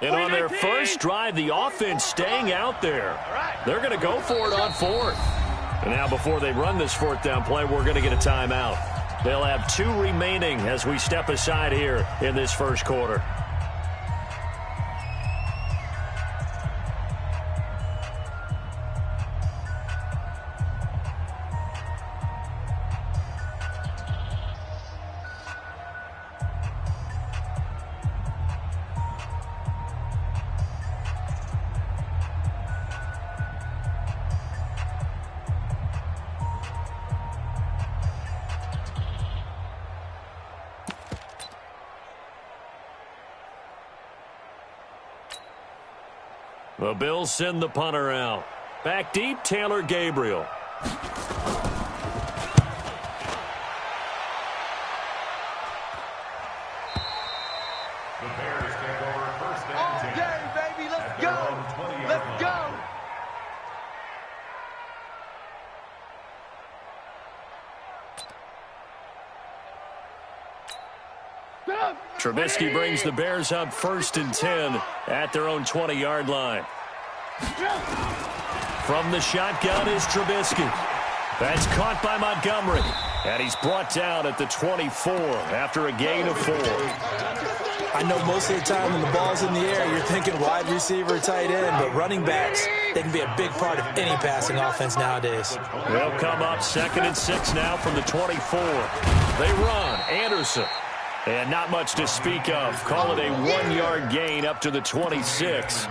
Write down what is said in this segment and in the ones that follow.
And on their first drive, the offense staying out there. They're going to go for it on fourth. And now before they run this fourth down play, we're going to get a timeout. They'll have 2 remaining as we step aside here in this first quarter. The Bills send the punter out. Back deep, Taylor Gabriel. The Bears take over first and 10. Okay, baby, let's go. Let's go. Trubisky brings the Bears up first and 10 at their own 20-yard line. From the shotgun is Trubisky. That's caught by Montgomery. And he's brought down at the 24 after a gain of 4. I know most of the time when the ball's in the air, you're thinking wide receiver, tight end, but running backs, they can be a big part of any passing offense nowadays. They'll come up 2nd and 6 now from the 24. They run. Anderson. And not much to speak of. Call it a 1-yard gain up to the 26.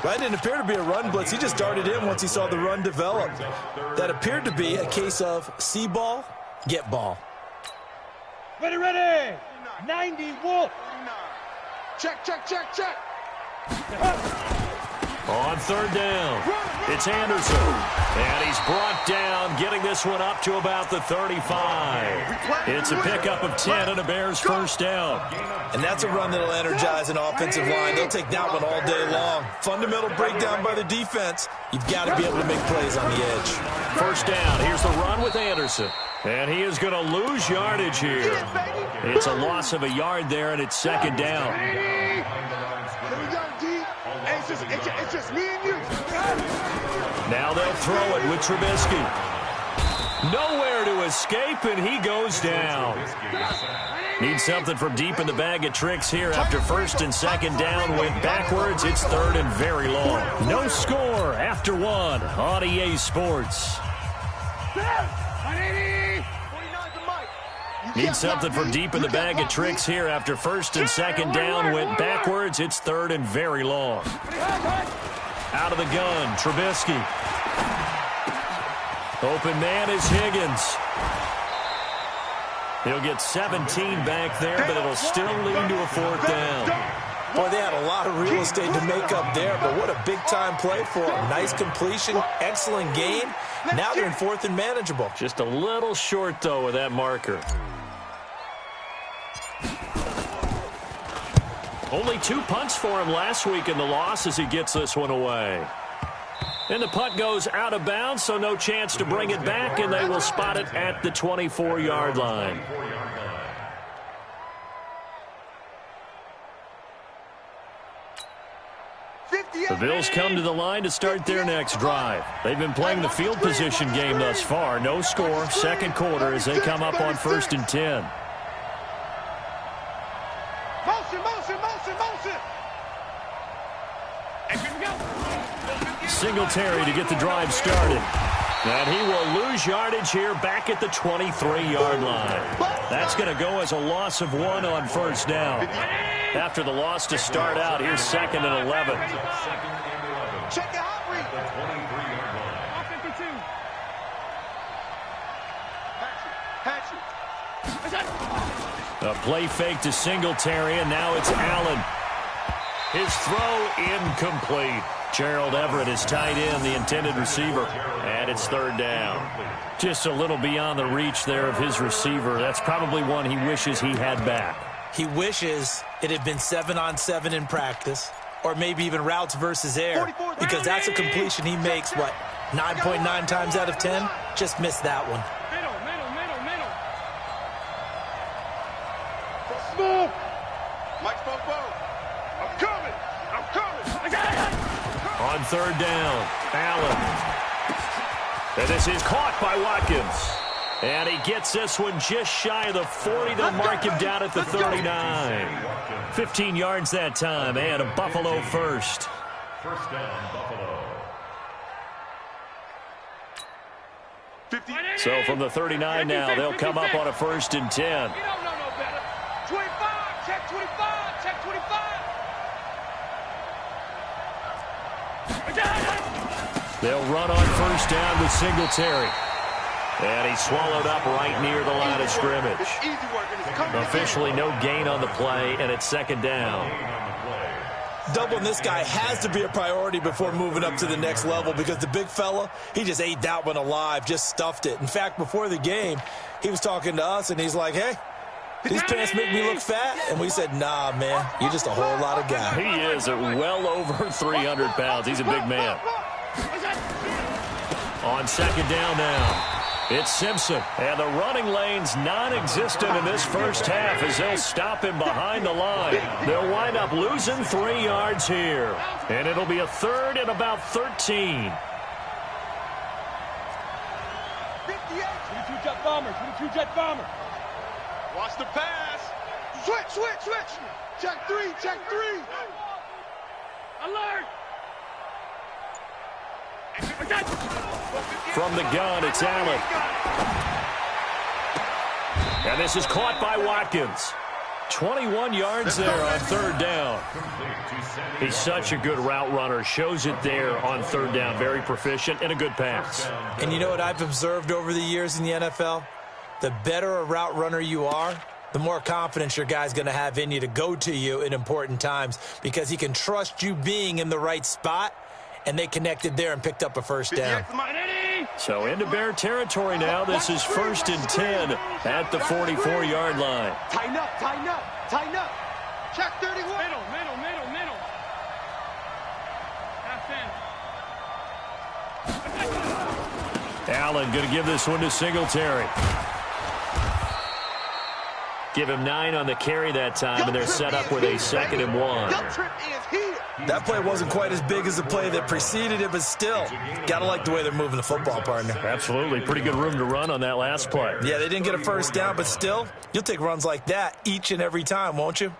That didn't appear to be a run blitz. He just darted in once he saw the run develop. That appeared to be a case of see ball, get ball. Ready, ready. 90 Wolf. Check. On 3rd down, it's Anderson. And he's brought down, getting this one up to about the 35. It's a pickup of 10 and a Bears first down. And that's a run that'll energize an offensive line. They'll take that one all day long. Fundamental breakdown by the defense. You've got to be able to make plays on the edge. First down, here's the run with Anderson. And he is going to lose yardage here. It's a loss of a yard there, and it's 2nd down. It's just me and you. Now they'll throw it with Trubisky. Nowhere to escape, and he goes down. Need something from deep in the bag of tricks here after 1st and 2nd down. Went backwards. It's 3rd and very long. No score after 1 on EA Sports. Need something from deep in the bag of tricks here after 1st and 2nd down. Went backwards. It's 3rd and very long. Out of the gun, Trubisky. Open man is Higgins. He'll get 17 back there, but it'll still lead to a 4th down. Boy, they had a lot of real estate to make up there, but what a big-time play for them. Nice completion, excellent gain. Now they're in 4th and manageable. Just a little short, though, with that marker. Only 2 punts for him last week in the loss as he gets this one away. And the punt goes out of bounds, so no chance to bring it back, and they will spot it at the 24-yard line. The Bills come to the line to start their next drive. They've been playing the field position game thus far. No score, 2nd quarter as they come up on 1st and 10. Singletary to get the drive started. And he will lose yardage here back at the 23-yard line. That's going to go as a loss of 1 on 1st down. After the loss to start out, here's 2nd and 11. Check it out. A play fake to Singletary, and now it's Allen. His throw incomplete. Gerald Everett is tight end, the intended receiver, and it's 3rd down. Just a little beyond the reach there of his receiver. That's probably one he wishes he had back. He wishes it had been 7-on-7 in practice, or maybe even routes versus air, because that's a completion he makes, 9.9 times out of 10? Just missed that one. Middle. Mike Popo, I'm coming. on third down. Allen. And this is caught by Watkins. And he gets this one just shy of the 40. They'll mark him down at the 39. 15 yards that time, and a Buffalo first. First down, Buffalo. So from the 39 now, they'll come up on a 1st and 10. You don't know no better. 25, check 25, check 25. They'll run on 1st down with Singletary. And he's swallowed up right near the line of scrimmage. Officially no gain on the play, and it's 2nd down. Doubling this guy has to be a priority before moving up to the next level because the big fella, he just ate that one alive, just stuffed it. In fact, before the game, he was talking to us, and he's like, hey, these pants make me look fat? And we said, nah, man, you're just a whole lot of guy. He is at well over 300 pounds. He's a big man. On 2nd down now. It's Simpson, and the running lane's non-existent in this first half as they'll stop him behind the line. They'll wind up losing 3 yards here, and it'll be a 3rd and about 13. 22 jet bomber, 22 jet bomber. Watch the pass. Switch. Check 3, check 3. Alert. From the gun, it's Allen. And this is caught by Watkins. 21 yards there on 3rd down. He's such a good route runner. Shows it there on 3rd down. Very proficient and a good pass. And you know what I've observed over the years in the NFL? The better a route runner you are, the more confidence your guy's going to have in you to go to you in important times because he can trust you being in the right spot. And they connected there and picked up a 1st down. So into Bear territory now. This is 1st and 10 at the 44-yard line. Tighten up. Check 31. Middle. Allen going to give this one to Singletary. Give him 9 on the carry that time, and they're set up with a 2nd and 1. That play wasn't quite as big as the play that preceded it, but still, got to like the way they're moving the football, partner. Absolutely. Pretty good room to run on that last play. Yeah, they didn't get a 1st down, but still, you'll take runs like that each and every time, won't you?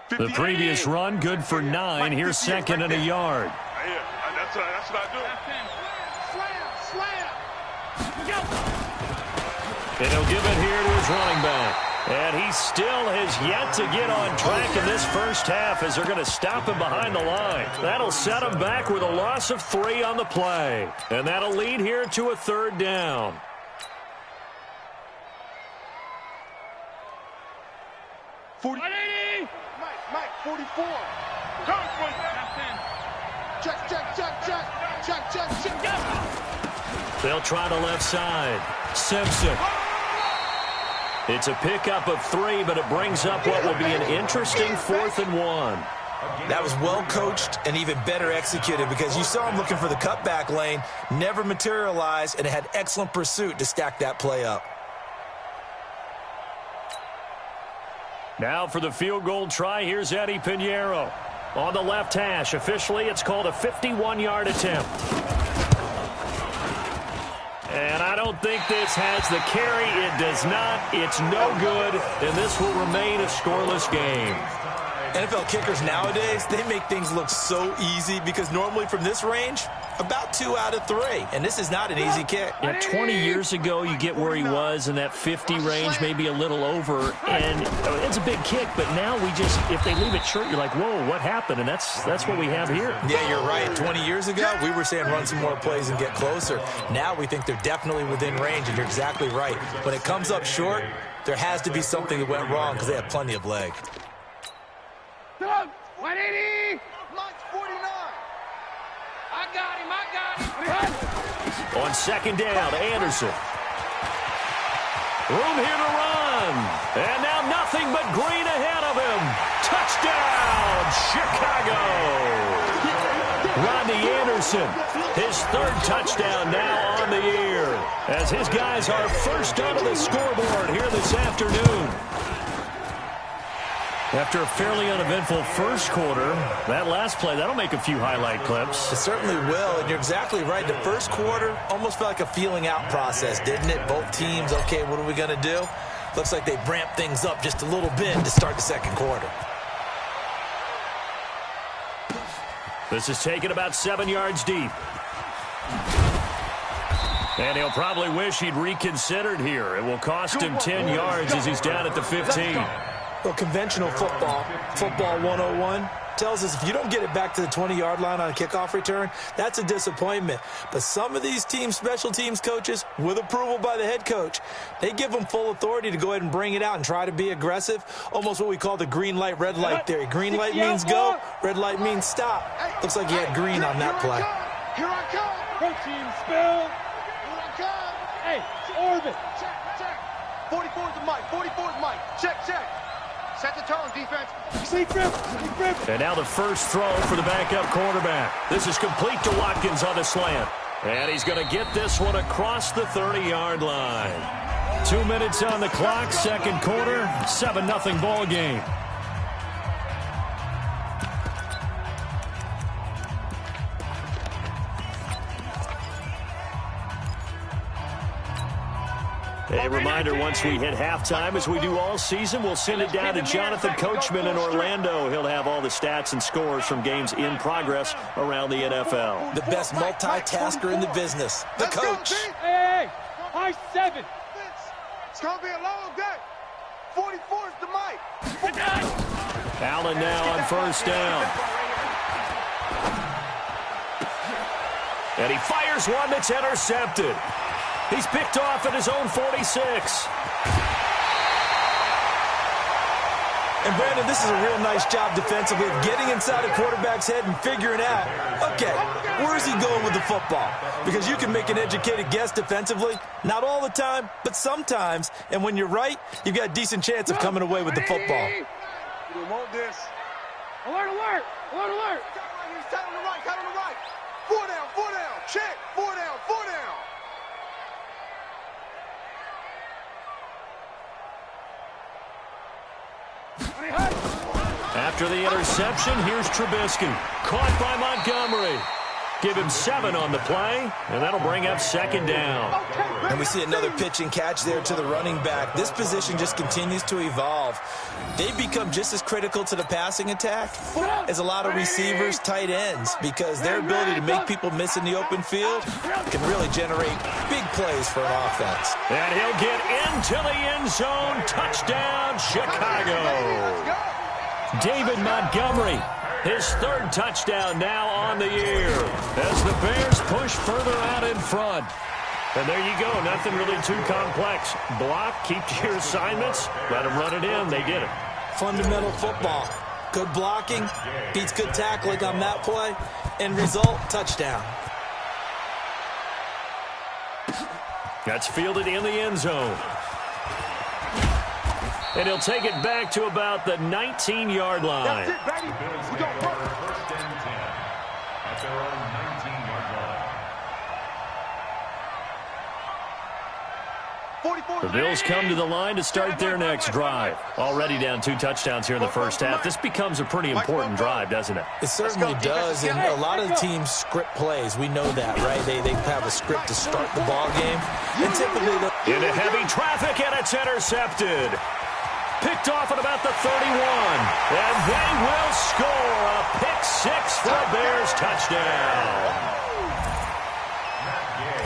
The previous run, good for 9. Here's 2nd and a yard. That's what I do. Slam. And he'll give it here to his running back. And he still has yet to get on track in this first half as they're going to stop him behind the line. That'll set him back with a loss of 3 on the play. And that'll lead here to a 3rd down. Mike, 44. Check. They'll try the left side. Simpson. It's a pickup of 3, but it brings up what will be an interesting 4th and 1. That was well coached and even better executed because you saw him looking for the cutback lane, never materialized, and had excellent pursuit to stack that play up. Now for the field goal try, here's Eddie Pinheiro. On the left hash, officially it's called a 51-yard attempt. And I don't think this has the carry. It does not. It's no good, and this will remain a scoreless game. NFL kickers nowadays, they make things look so easy because normally from this range, about 2 out of 3. And this is not an easy kick. Yeah, 20 years ago, you get where he was in that 50 range, maybe a little over. And it's a big kick, but now we just, if they leave it short, you're like, whoa, what happened? And that's what we have here. Yeah, you're right. 20 years ago, we were saying run some more plays and get closer. Now we think they're definitely within range, and you're exactly right. When it comes up short, there has to be something that went wrong because they have plenty of leg. 180. Mike's 49. I got him. On 2nd down, Anderson. Room here to run. And now nothing but green ahead of him. Touchdown, Chicago. Rodney Anderson, his third touchdown now on the year, as his guys are first onto the scoreboard here this afternoon. After a fairly uneventful first quarter, that last play, that'll make a few highlight clips. It certainly will, and you're exactly right. The first quarter almost felt like a feeling out process, didn't it? Both teams, okay, what are we going to do? Looks like they ramped things up just a little bit to start the second quarter. This is taken about 7 yards deep. And he'll probably wish he'd reconsidered here. It will cost him 10 yards as he's down at the 15. Well, conventional football 101, tells us if you don't get it back to the 20-yard line on a kickoff return, that's a disappointment. But some of these teams, special teams coaches, with approval by the head coach, they give them full authority to go ahead and bring it out and try to be aggressive, almost what we call the green light, red light theory. Green light means go, red light means stop. Looks like he had green on that play. Here I come. Protein spill. Here I come. Hey, it's Orbit. Check. 44 is the mic. 44 is Mike. Check. Set the tone, defense. See grip. And now the first throw for the backup quarterback. This is complete to Watkins on the slant. And he's going to get this one across the 30-yard line. 2 minutes on the clock, second quarter, 7-0 ball game. A reminder, once we hit halftime, as we do all season, we'll send it down to Jonathan Coachman in Orlando. He'll have all the stats and scores from games in progress around the NFL. The best multitasker in the business, the coach. Hey, high 7. It's going to be a long day. 44 is the mic. Allen now on first down. And he fires one that's intercepted. He's picked off at his own 46. And, Brandon, this is a real nice job defensively of getting inside a quarterback's head and figuring out, okay, where's he going with the football? Because you can make an educated guess defensively, not all the time, but sometimes. And when you're right, you've got a decent chance of coming away with the football. We want this. Alert. Tight on the right. 4 down. Check. 4 down. After the interception, here's Trubisky. Caught by Montgomery. Give him 7 on the play, and that'll bring up second down. And we see another pitch and catch there to the running back. This position just continues to evolve. They've become just as critical to the passing attack as a lot of receivers, tight ends, because their ability to make people miss in the open field can really generate big plays for an offense. And he'll get into the end zone. Touchdown, Chicago. David Montgomery, his third touchdown now on the year, as the Bears push further out in front. And there you go, nothing really too complex. Block, keep to your assignments, let them run it in. They did it. Fundamental football. Good blocking, beats good tackling on that play, and result, touchdown. That's fielded in the end zone. And he'll take it back to about the 19-yard line. That's it, baby. We got work. First and 10 at their own 19-yard line. The Bills come to the line to start their next drive. Already down 2 touchdowns here in the first half. This becomes a pretty important drive, doesn't it? It certainly does, and a lot of the teams script plays. We know that, right? They have a script to start the ball game. And typically into heavy traffic, and it's intercepted. Picked off at about the 31. And they will score a pick-6 for a Bears touchdown.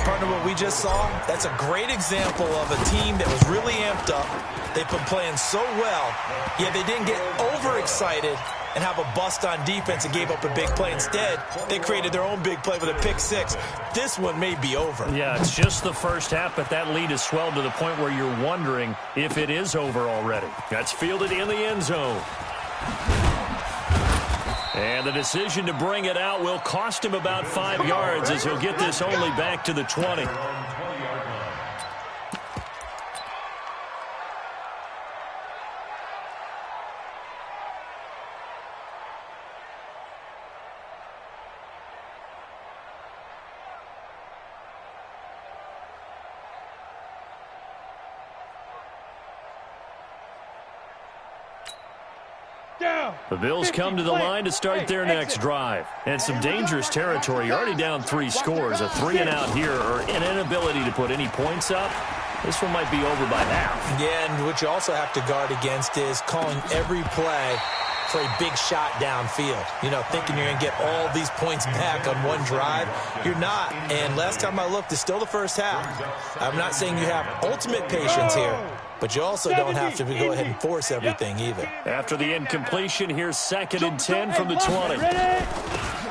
Partner, what we just saw, that's a great example of a team that was really amped up. They've been playing so well, yet they didn't get overexcited and have a bust on defense and gave up a big play. Instead, they created their own big play with a pick-6. This one may be over. Yeah, it's just the first half, but that lead has swelled to the point where you're wondering if it is over already. That's fielded in the end zone. And the decision to bring it out will cost him about 5 yards, as he'll get this only back to the 20. The Bills come to the line to start their next drive. And some dangerous territory. You're already down 3 scores. A 3-and-out here or an inability to put any points up. This one might be over by half. Yeah, and what you also have to guard against is calling every play for a big shot downfield. You know, thinking you're going to get all these points back on one drive. You're not. And last time I looked, it's still the first half. I'm not saying you have ultimate patience here, but you also don't have to go ahead and force everything either. After the incompletion, here's 2nd and 10 from the 20.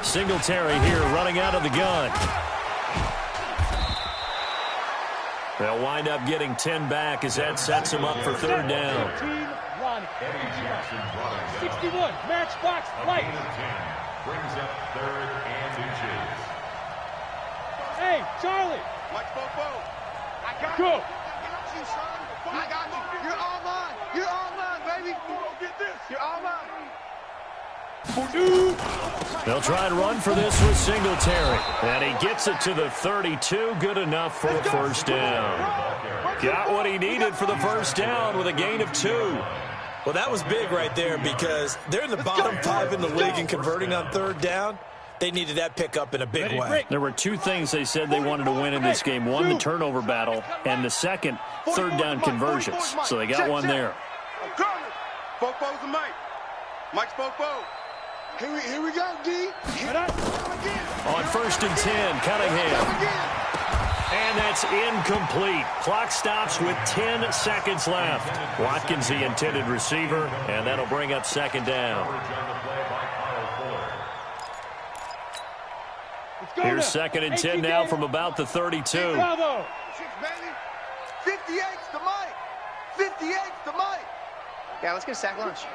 Singletary here running out of the gun. They'll wind up getting 10 back as that sets them up for 3rd down. 61, matchbox light. Brings up 3rd and inches. Hey, Charlie. Mike Bobo. I got you. You, son. I got you. You're all mine. You're all mine, baby. Get this. You're all mine. They'll try and run for this with Singletary. And he gets it to the 32. Good enough for a 1st down. Got what he needed for the 1st down with a gain of 2. Well, that was big right there because they're in the bottom 5 in the league and converting on 3rd down. They needed that pickup in a big way. There were 2 things they said they wanted to win in this game. One, the turnover battle, and the second, 3rd down conversions. So they got one there. I'm coming. Bobo's the Mike. Mike's Bobo. Here we go, D. On 1st and 10, Cunningham. And that's incomplete. Clock stops with 10 seconds left. Watkins, the intended receiver, and that'll bring up 2nd down. Here's 2nd and 10 now from about the 32. 58's the Mike. 58's the Mike. Yeah, let's get a sack lunch.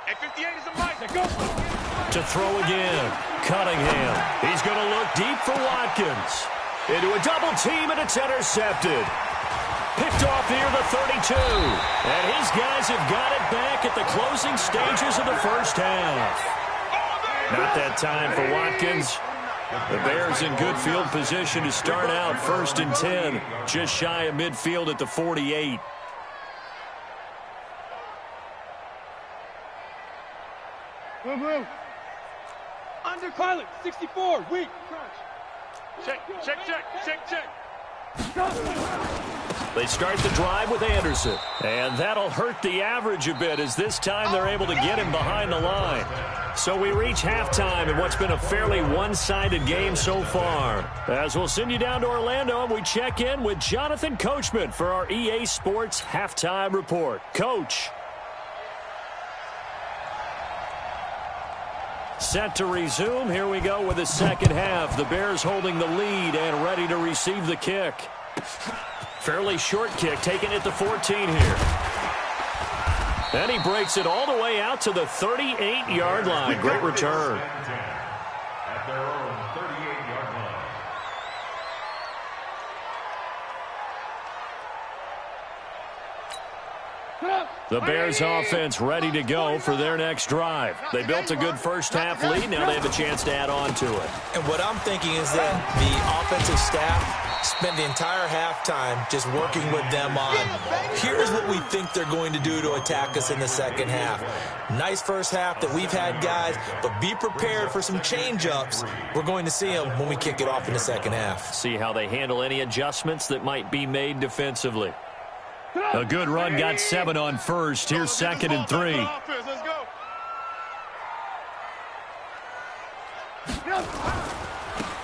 Hey, 58 is the Mike. Go. To throw again. Cunningham. He's going to look deep for Watkins. Into a double team, and it's intercepted. Picked off near the 32. And his guys have got it back at the closing stages of the 1st half. Not that time for Watkins. The Bears in good field position to start out 1st and 10. Just shy of midfield at the 48. Move. Under pilot, 64, weak. Check. They start the drive with Anderson. And that'll hurt the average a bit as this time they're able to get him behind the line. So we reach halftime in what's been a fairly one-sided game so far. As we'll send you down to Orlando, and we check in with Jonathan Coachman for our EA Sports Halftime Report. Coach. Set to resume. Here we go with the 2nd half. The Bears holding the lead and ready to receive the kick. Fairly short kick, taken at the 14 here. And he breaks it all the way out to the 38-yard line. Great return. At their own 38-yard line. The Bears offense ready to go for their next drive. They built a good 1st half lead. Now they have a chance to add on to it. And what I'm thinking is that the offensive staff spent the entire halftime just working with them on, here's what we think they're going to do to attack us in the 2nd half. Nice 1st half that we've had, guys, but be prepared for some change-ups. We're going to see them when we kick it off in the 2nd half. See how they handle any adjustments that might be made defensively. A good run, got 7 on 1st. Here's 2nd and 3. Let's go.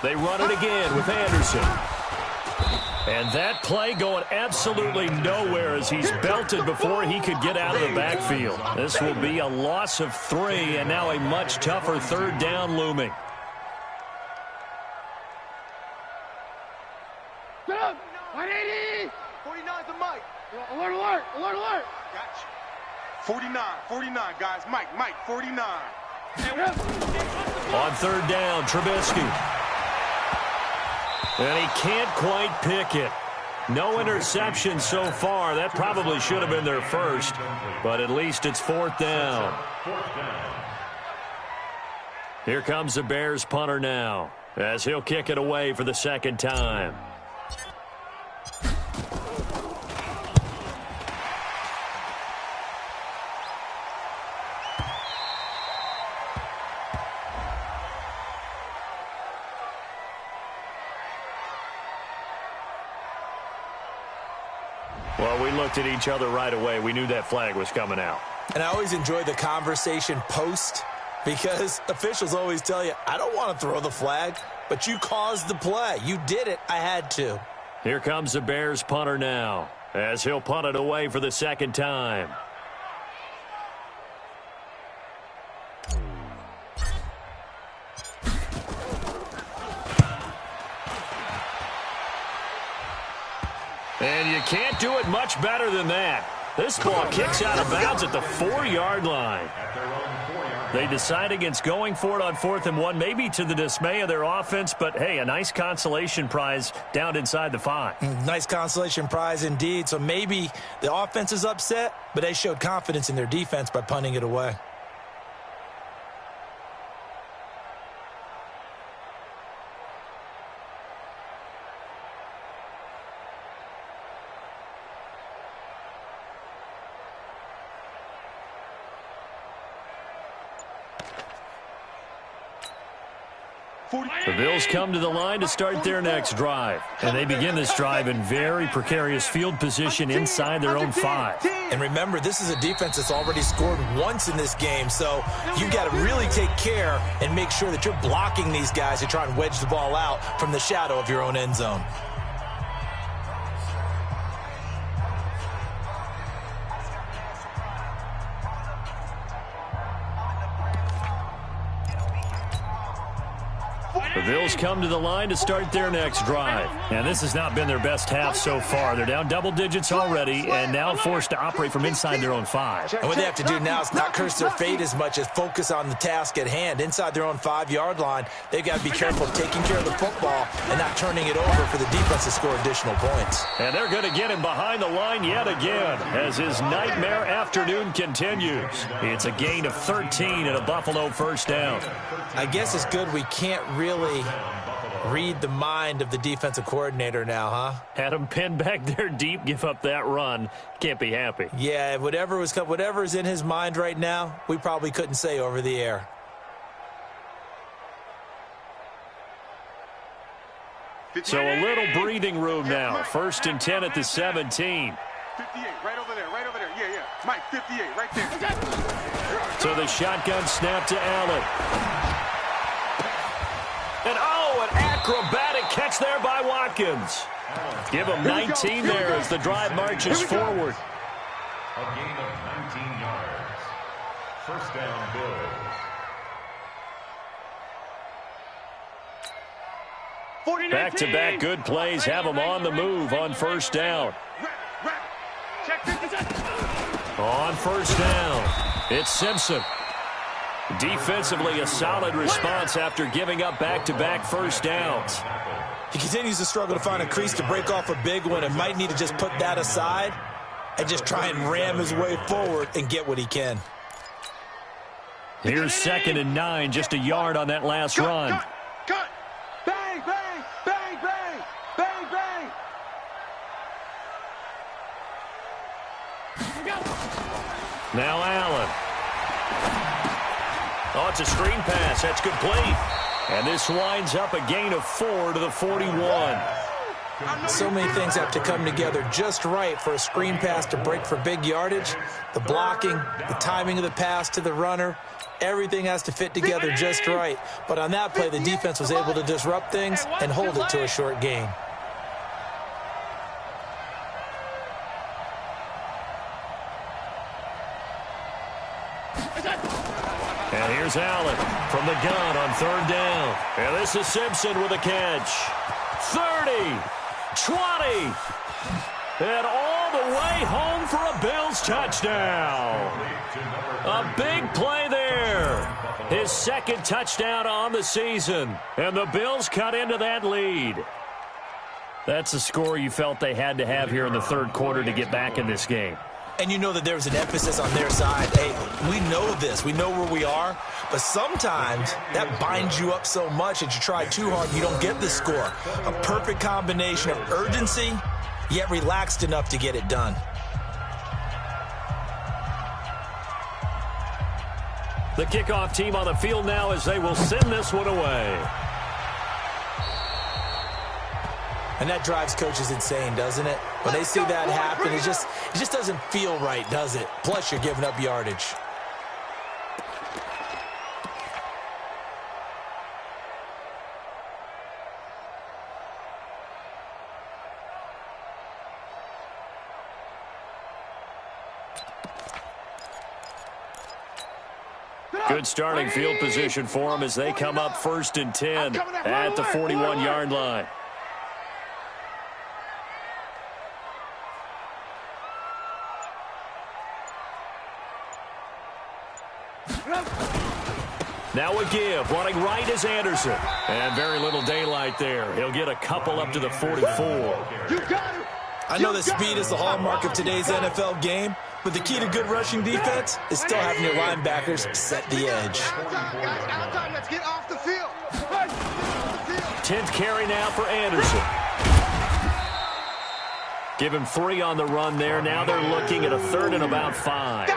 They run it again with Anderson. And that play going absolutely nowhere as he's belted before he could get out of the backfield. This will be a loss of 3, and now a much tougher 3rd down looming. Get up. 180. 49's the Mike. Alert. Gotcha. 49, guys. Mike, 49. On 3rd down, Trubisky. And he can't quite pick it. No interception so far. That probably should have been their first, but at least it's 4th down. Here comes the Bears punter now, as he'll kick it away for the 2nd time. Well, we looked at each other right away. We knew that flag was coming out. And I always enjoy the conversation post because officials always tell you, I don't want to throw the flag, but you caused the play. You did it. I had to. Here comes the Bears punter now as he'll punt it away for the second time. And you can't do it much better than that. This ball kicks out of bounds at the 4-yard line. They decide against going for it on 4th and 1, maybe to the dismay of their offense, but, hey, a nice consolation prize down inside the 5. Nice consolation prize indeed. So maybe the offense is upset, but they showed confidence in their defense by punting it away. The Bills come to the line to start their next drive. And they begin this drive in very precarious field position inside their own 5. And remember, this is a defense that's already scored once in this game, so you've got to really take care and make sure that you're blocking these guys to try and wedge the ball out from the shadow of your own end zone. The Bills come to the line to start their next drive. And this has not been their best half so far. They're down double digits already and now forced to operate from inside their own 5. And what they have to do now is not curse their fate as much as focus on the task at hand. Inside their own 5-yard line, they've got to be careful of taking care of the football and not turning it over for the defense to score additional points. And they're going to get him behind the line yet again as his nightmare afternoon continues. It's a gain of 13 and a Buffalo first down. I guess it's good we can't really read the mind of the defensive coordinator now, huh? Had him pinned back there deep, give up that run. Can't be happy. Yeah, whatever's in his mind right now, we probably couldn't say over the air. So a little breathing room now. 1st and 10 at the 17. 58, right over there, right over there. Yeah, yeah. Mike, 58, right there. So the shotgun snap to Allen. And, oh, an acrobatic catch there by Watkins. Give him 19 there as the drive marches forward. A gain of 19 yards. First down, Bills. 40-19. Back-to-back good plays have them on the move on first down. On first down, it's Simpson. Defensively, a solid response after giving up back-to-back first downs. He continues to struggle to find a crease to break off a big one and might need to just put that aside and just try and ram his way forward and get what he can. Here's 2nd and 9, just a yard on that last run. Cut. Bang, bang, bang, bang, bang, bang. Now Allen. Oh, it's a screen pass. That's complete. And this winds up a gain of 4 to the 41. So many things have to come together just right for a screen pass to break for big yardage. The blocking, the timing of the pass to the runner, everything has to fit together just right. But on that play, the defense was able to disrupt things and hold it to a short gain. And here's Allen from the gun on 3rd down. And this is Simpson with a catch. 30, 20, and all the way home for a Bills touchdown. A big play there. His 2nd touchdown on the season. And the Bills cut into that lead. That's a score you felt they had to have here in the 3rd quarter to get back in this game. And you know that there was an emphasis on their side. Hey, we know this. We know where we are. But sometimes that binds you up so much that you try too hard and you don't get the score. A perfect combination of urgency, yet relaxed enough to get it done. The kickoff team on the field now as they will send this one away. And that drives coaches insane, doesn't it? When they see that happen, it just doesn't feel right, does it? Plus, you're giving up yardage. Good starting field position for them as they come up 1st and 10 at the 41-yard line. Now a give. Running right is Anderson. And very little daylight there. He'll get a couple up to the 44. I know that speed is the hallmark of today's NFL game, but the key to good rushing defense is still having your linebackers set the edge. Let's get off the field. 10th carry now for Anderson. Give him 3 on the run there. Now they're looking at a 3rd and about 5.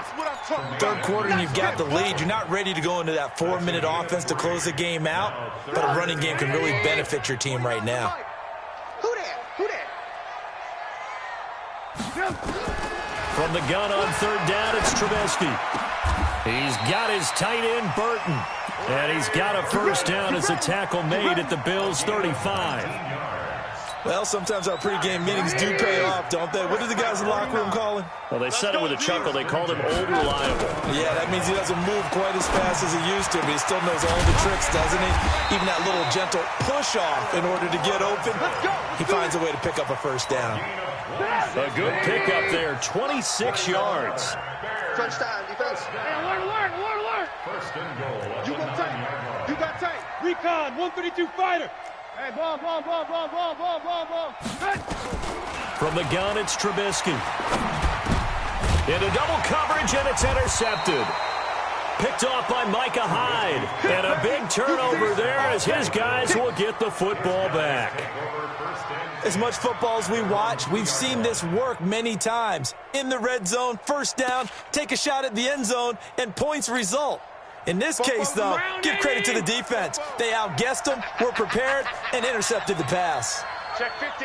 Third quarter and you've got the lead. You're not ready to go into that 4-minute offense to close the game out, but a running game can really benefit your team right now. Who that? From the gun on 3rd down, it's Trubisky. He's got his tight end, Burton. And he's got a 1st down as a tackle made at the Bills' 35. Well, sometimes our pregame meetings do pay off, don't they? What do the guys in the locker room call him? Well, they said it with a chuckle. They called him Old Reliable. Yeah, that means he doesn't move quite as fast as he used to, but he still knows all the tricks, doesn't he? Even that little gentle push-off in order to get open. He finds a way to pick up a 1st down. A good pickup there, 26 yards. Crunch time, defense. Hey, alert. You go tight. You got tight. Recon, 132 fighter. Hey, ball. From the gun, it's Trubisky. Into double coverage, and it's intercepted. Picked off by Micah Hyde. And a big turnover there as his guys will get the football back. As much football as we watch, we've seen this work many times. In the red zone, 1st down, take a shot at the end zone, and points result. In this case, though, give credit to the defense. They outguessed them, were prepared, and intercepted the pass. Check 50.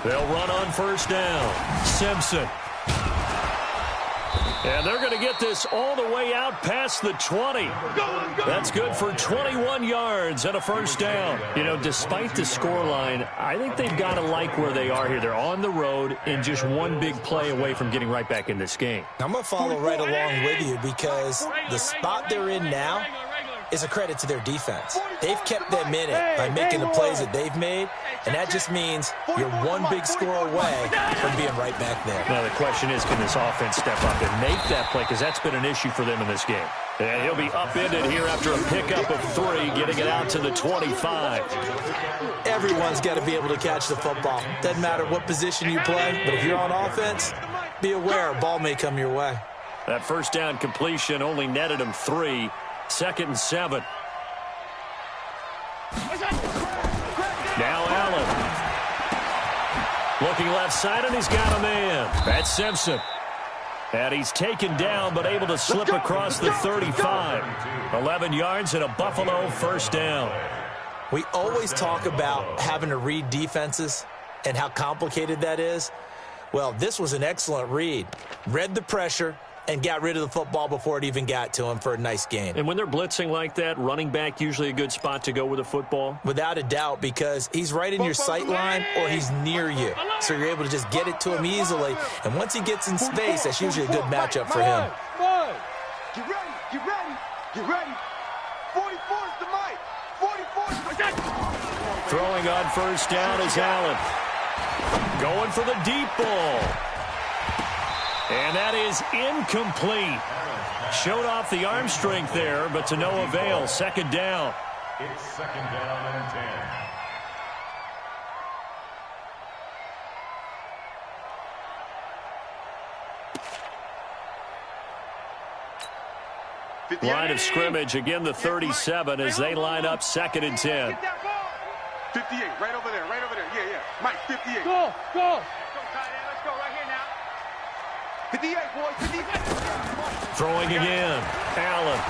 They'll run on 1st down. Simpson. And they're going to get this all the way out past the 20. That's good for 21 yards and a 1st down. You know, despite the scoreline, I think they've got to like where they are here. They're on the road and just one big play away from getting right back in this game. I'm going to follow right along with you because the spot they're in now is a credit to their defense. They've kept them in it by making the plays that they've made, and that just means you're one big score away from being right back there. Now, the question is, can this offense step up and make that play? Because that's been an issue for them in this game. And he'll be upended here after a pickup of 3, getting it out to the 25. Everyone's got to be able to catch the football. Doesn't matter what position you play, but if you're on offense, be aware a ball may come your way. That 1st down completion only netted him 3. 2nd and 7. Now Allen. Looking left side, and he's got a man. That's Simpson. And he's taken down, but able to slip across the 35. 11 yards and a Buffalo 1st down. We always talk about having to read defenses and how complicated that is. Well, this was an excellent read. Read the pressure and got rid of the football before it even got to him for a nice gain. And when they're blitzing like that, running back usually a good spot to go with the football? Without a doubt, because he's right in your sight line or he's near you. So you're able to just get it to him easily. And once he gets in space, that's usually a good matchup for him. Get ready. 44's the mic. 44's the mic. Throwing on 1st down is Allen. Going for the deep ball. And that is incomplete. Showed off the arm strength there, but to no avail. 2nd down. It's 2nd down and 10. Line of scrimmage, again the 37 as they line up 2nd and 10. 58, right over there. Yeah. Mike, 58. Go. Let's go right here now. 58, boys, 58. Throwing again. Allen.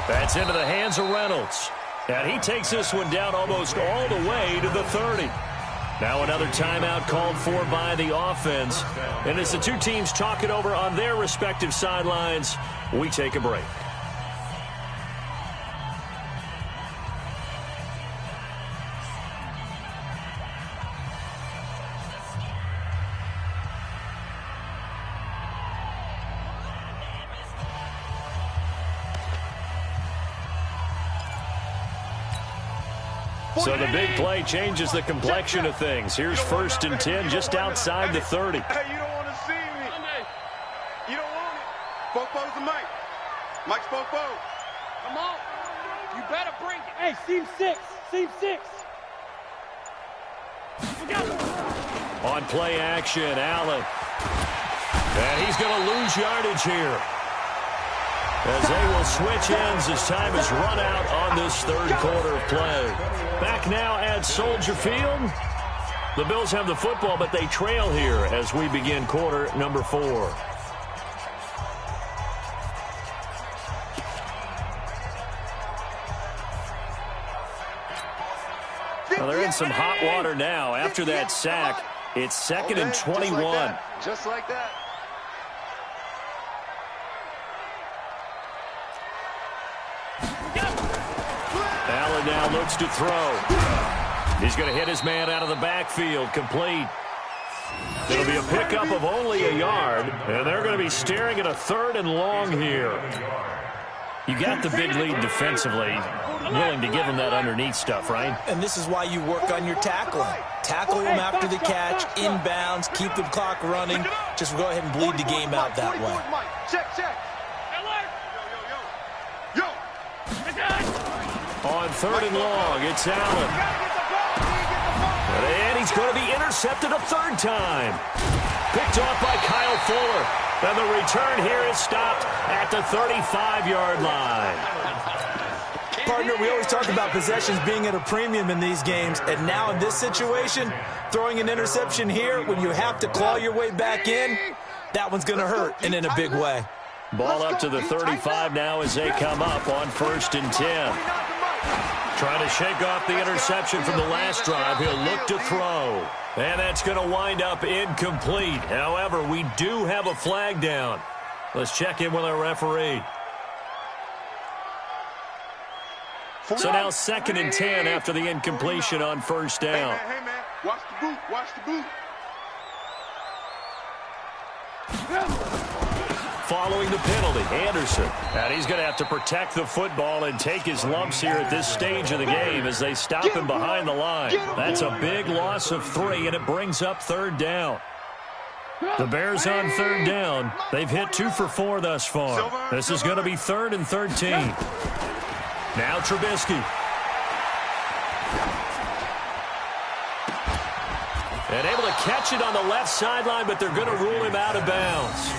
That's into the hands of Reynolds. And he takes this one down almost all the way to the 30. Now another timeout called for by the offense. And as the two teams talk it over on their respective sidelines, we take a break. So the big play changes the complexion of things. Here's 1st and 10 just outside the 30. Hey, you don't want to see me. You don't want it. Fofo's the Mike. Mike's Fofo. Come on. You better bring it. Hey, seam 6. Seam 6. On play action, Allen. And he's going to lose yardage here, as they will switch ends as time is run out on this third quarter of play. Back now at Soldier Field. The Bills have the football, but they trail here as we begin quarter number 4. Well, they're in some hot water now. After that sack, it's 2nd and 21. Just like that. Allen now looks to throw. He's going to hit his man out of the backfield. Complete. It'll be a pickup of only a yard, and they're going to be staring at a 3rd and long here. You got the big lead defensively, willing to give them that underneath stuff, right? And this is why you work on your tackling. Tackle them after the catch, inbounds, keep the clock running. Just go ahead and bleed the game out that way. Check, check. On 3rd and long, it's Allen. And he's going to be intercepted a 3rd time. Picked off by Kyle Fuller. And the return here is stopped at the 35-yard line. Partner, we always talk about possessions being at a premium in these games. And now in this situation, throwing an interception here when you have to claw your way back in, that one's going to hurt, and in a big way. Ball up to the 35 now as they come up on 1st and 10. Trying to shake off the interception from the last drive. He'll look to throw. And that's going to wind up incomplete. However, we do have a flag down. Let's check in with our referee. So now 2nd and 10 after the incompletion on 1st down. Hey, man. Watch the boot. Watch the boot. Following the penalty, Anderson. And he's going to have to protect the football and take his lumps here at this stage of the game as they stop him behind the line. That's a big loss of 3, and it brings up 3rd down. The Bears on 3rd down. They've hit 2 for 4 thus far. This is going to be 3rd and 13. Now Trubisky. And able to catch it on the left sideline, but they're going to rule him out of bounds.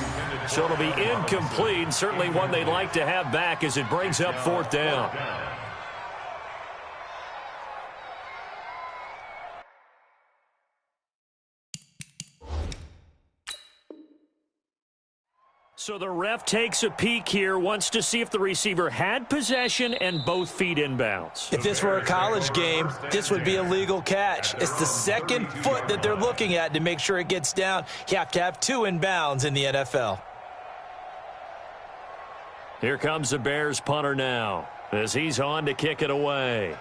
So it'll be incomplete, certainly one they'd like to have back as it brings up 4th down. So the ref takes a peek here, wants to see if the receiver had possession and both feet inbounds. If this were a college game, this would be a legal catch. It's the 2nd foot that they're looking at to make sure it gets down. You have to have 2 inbounds in the NFL. Here comes the Bears punter now as he's on to kick it away.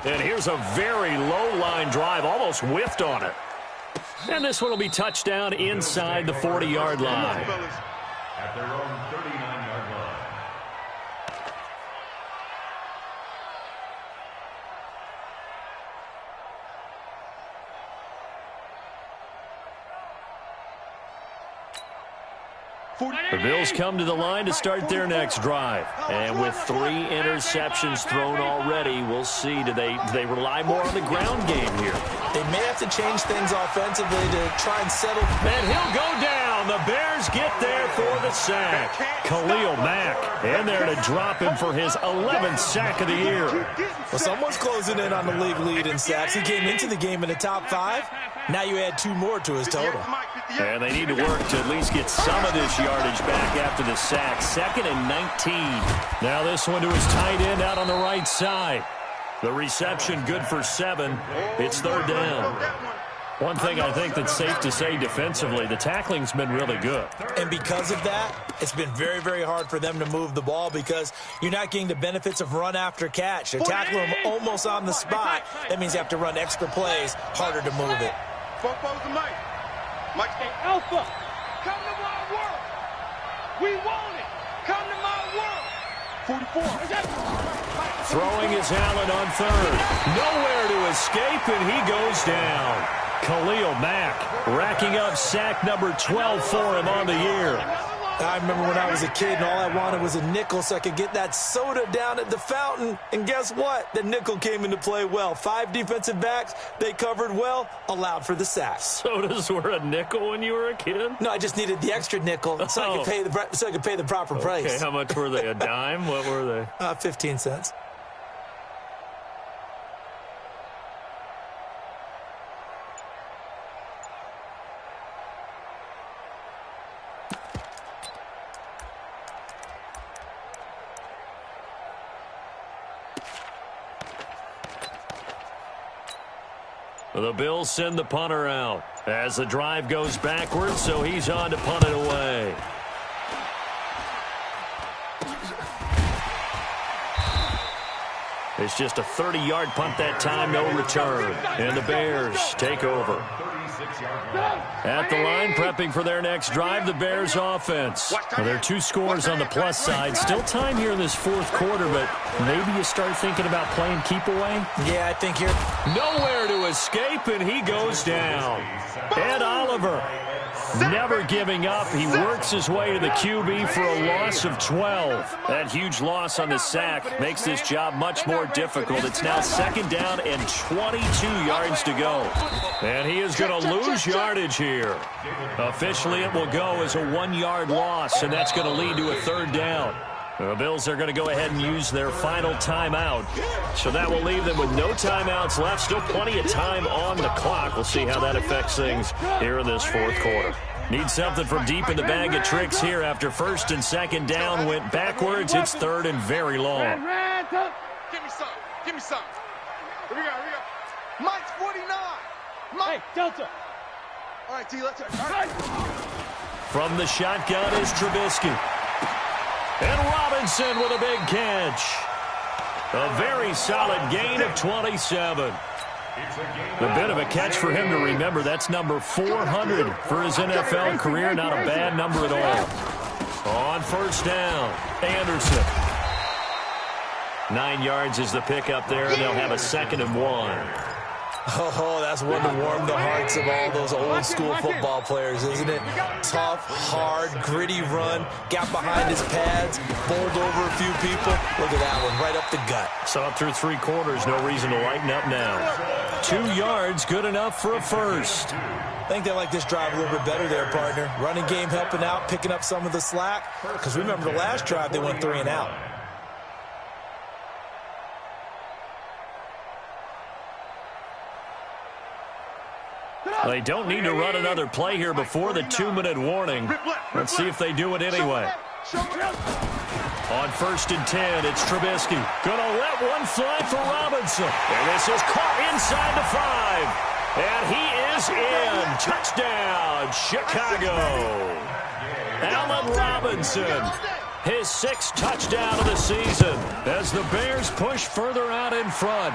And here's a very low line drive, almost whiffed on it. And this one will be touchdown inside the 40-yard line. At their own 39-yard line. The Bills come to the line to start their next drive. And with 3 interceptions thrown already, we'll see. Do they rely more on the ground game here? They may have to change things offensively to try and settle. And he'll go down and the Bears get there for the sack. Khalil Mack in there to drop him for his 11th sack of the year. Well, someone's closing in on the league lead in sacks. He came into the game in the top 5. Now you add 2 more to his total. And they need to work to at least get some of this yardage back after the sack. 2nd and 19. Now this one to his tight end out on the right side. The reception good for 7. It's 3rd down. One thing I think that's safe to say defensively, the tackling's been really good. And because of that, it's been very, very hard for them to move the ball because you're not getting the benefits of run after catch. They're tackling them almost on the spot. That means you have to run extra plays, harder to move it. Mike, Alpha, come to my world. We want it. Come to my world. 44. Throwing is Allen on 3rd. Nowhere to escape, and he goes down. Khalil Mack racking up sack number 12 for him on the year. I remember when I was a kid and all I wanted was a nickel so I could get that soda down at the fountain. And guess what? The nickel came into play well. 5 defensive backs, they covered well, allowed for the sack. Sodas were a nickel when you were a kid? No, I just needed the extra nickel so I could pay the proper price. Okay, how much were they? A dime? What were they? 15 cents. The Bills send the punter out as the drive goes backwards, so he's on to punt it away. It's just a 30-yard punt that time, no return. And the Bears take over. At the line, prepping for their next drive, the Bears offense. Well, there are 2 scores on the plus side. Still time here in this 4th quarter, but maybe you start thinking about playing keep away? Yeah, I think you're... Nowhere to escape, and he goes down. Ed Oliver, never giving up. He works his way to the QB for a loss of 12. That huge loss on the sack makes this job much more difficult. It's now 2nd down and 22 yards to go. And he is going to lose yardage here. Officially, it will go as a 1-yard loss, and that's going to lead to a 3rd down. The Bills are going to go ahead and use their final timeout. So that will leave them with no timeouts left. Still plenty of time on the clock. We'll see how that affects things here in this 4th quarter. Need something from deep in the bag of tricks here after 1st and 2nd down went backwards. It's 3rd and very long. Give me some. Give me some. Here we go. Here we go. Mike's 49. Mike. Hey, Delta. All right, T, let's go. All right. From the shotgun is Trubisky. And Robinson with a big catch. A very solid gain of 27. A bit of a catch for him to remember. That's number 400 for his NFL career. Not a bad number at all. On 1st down, Anderson. 9 yards is the pickup there, and they'll have a 2nd and 1. Oh, that's one to warm the hearts of all those old-school football players, isn't it? Tough, hard, gritty run, got behind his pads, bowled over a few people. Look at that one, right up the gut. Saw it through 3 quarters, no reason to lighten up now. 2 yards, good enough for a 1st. I think they like this drive a little bit better there, partner. Running game helping out, picking up some of the slack. Because remember the last drive, they went 3 and out. They don't need to run another play here before the 2-minute warning. Let's see if they do it anyway. On 1st and 10, it's Trubisky. Gonna let one fly for Robinson. And this is caught inside the 5. And he is in. Touchdown, Chicago. Allen Robinson, his 6th touchdown of the season as the Bears push further out in front.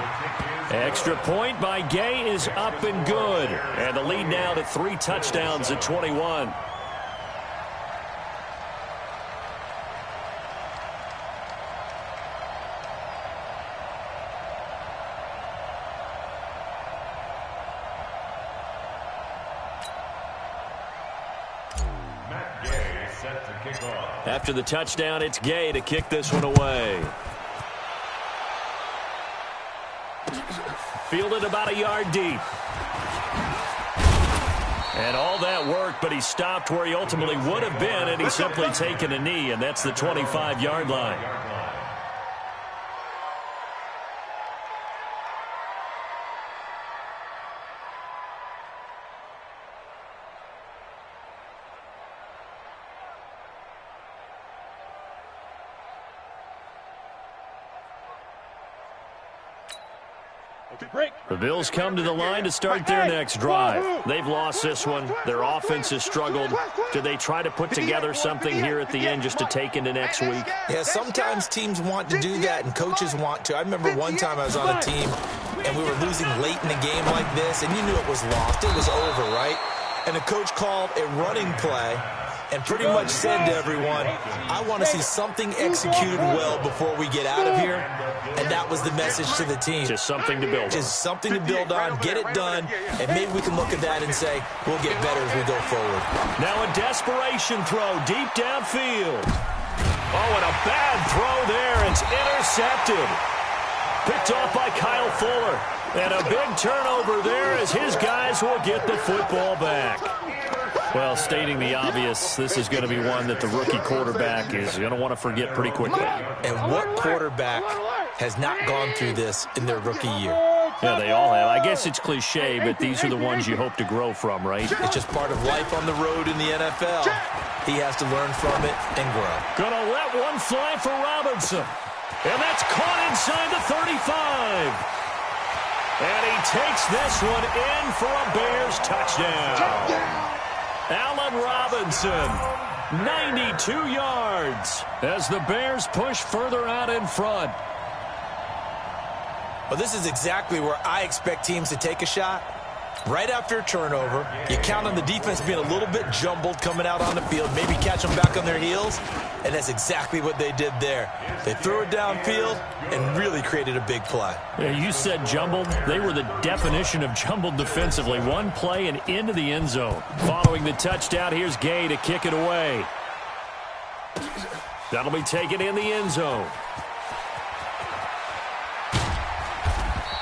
Extra point by Gay is up and good. And the lead now to 3 touchdowns at 21. After the touchdown, it's Gay to kick this one away. Fielded about a yard deep. And all that worked, but he stopped where he ultimately would have been, and he's simply taken a knee, and that's the 25-yard line. The Bills come to the line to start their next drive. They've lost this one. Their offense has struggled. Do they try to put together something here at the end just to take into next week? Yeah, sometimes teams want to do that, and coaches want to. I remember one time I was on a team, and we were losing late in a game like this, and you knew it was lost. It was over, right? And the coach called a running play and pretty much said to everyone, I want to see something executed well before we get out of here. And that was the message to the team. Just something to build on. Just something to build on, get it done, and maybe we can look at that and say, we'll get better as we go forward. Now a desperation throw deep downfield. Oh, and a bad throw there. It's intercepted. Picked off by Kyle Fuller. And a big turnover there as his guys will get the football back. Well, stating the obvious, this is going to be one that the rookie quarterback is going to want to forget pretty quickly. And what quarterback has not gone through this in their rookie year? Yeah, they all have. I guess it's cliche, but these are the ones you hope to grow from, right? It's just part of life on the road in the NFL. He has to learn from it and grow. Gonna let one fly for Robinson. And that's caught inside the 35. And he takes this one in for a Bears touchdown. Allen Robinson, 92 yards as the Bears push further out in front. Well, this is exactly where I expect teams to take a shot. Right after a turnover, you count on the defense being a little bit jumbled coming out on the field, maybe catch them back on their heels, and that's exactly what they did there. They threw it downfield and really created a big play. Yeah, you said jumbled. They were the definition of jumbled defensively. One play and into the end zone. Following the touchdown, here's Gay to kick it away. That'll be taken in the end zone.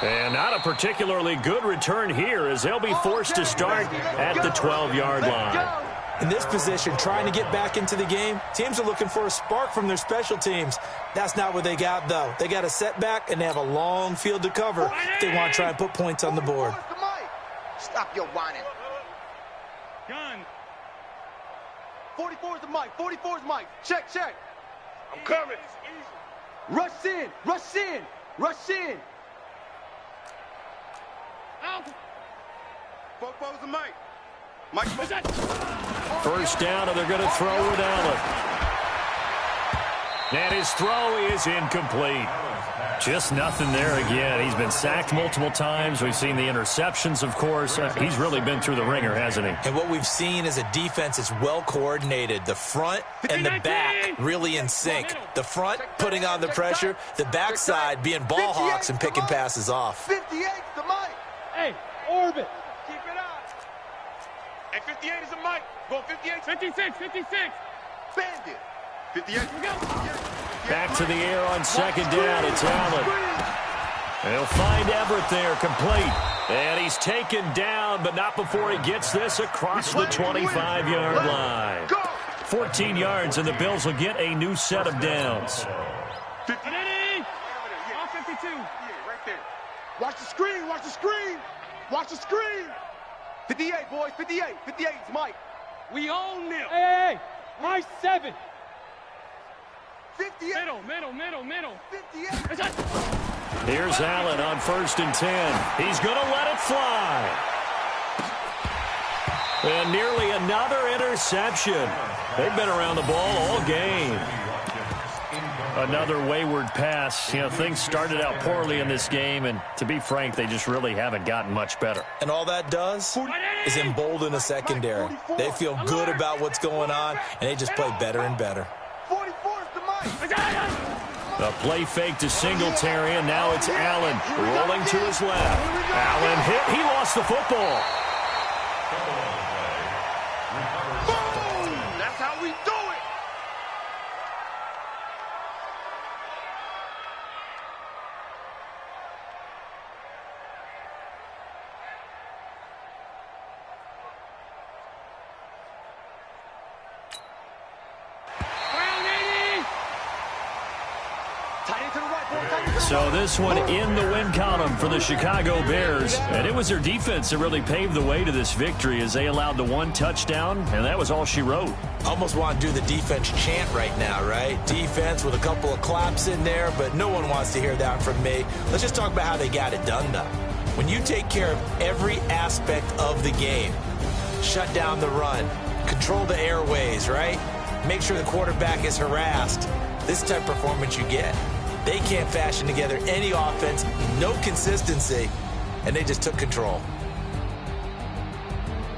And not a particularly good return here as they'll be forced to start at the 12-yard line. In this position, trying to get back into the game, teams are looking for a spark from their special teams. That's not what they got, though. They got a setback, and they have a long field to cover if they want to try and put points on the board. Stop your whining. Gun. 44 is the mic. 44 is Mike. Check, check. I'm coming. Rush in. Rush in. Rush in. Out. 44 is the mic. Mike. First down, and they're going to throw with Allen. And his throw is incomplete. Just nothing there again. He's been sacked multiple times. We've seen the interceptions, of course. He's really been through the ringer, hasn't he? And what we've seen is a defense that's well coordinated. The front and the back really in sync. The front putting on the pressure. The backside being ball hawks and picking passes off. 58 the mic. Hey, orbit. Keep it up. Hey, 58 is the mic. Go 58. 56, 56. Bandit. 58. Here we go. Back to the air on second down. It's Allen. They'll find Everett there, complete. And he's taken down, but not before he gets this across the 25-yard line. 14 yards, and the Bills will get a new set of downs. 50. All 52. Yeah, right there. Watch the screen. Watch the screen. Watch the screen. 58, boys. 58. 58 is Mike. We own them. Hey. My 7. 58. Middle. 58. Here's Allen on 1st and 10. He's going to let it fly. And nearly another interception. They've been around the ball all game. Another wayward pass. You know, things started out poorly in this game, and to be frank, they just really haven't gotten much better. And all that does is embolden the secondary. They feel good about what's going on, and they just play better and better. 44 is the mic. A play fake to Singletary, and now it's Allen rolling to his left. Allen hit. He lost the football. Boom! That's how we do it. So this one in the win column for the Chicago Bears. And it was their defense that really paved the way to this victory as they allowed the one touchdown, and that was all she wrote. Almost want to do the defense chant right now, right? Defense with a couple of claps in there, but no one wants to hear that from me. Let's just talk about how they got it done, though. When you take care of every aspect of the game, shut down the run, control the airways, right? Make sure the quarterback is harassed. This type of performance you get. They can't fashion together any offense, no consistency, and they just took control.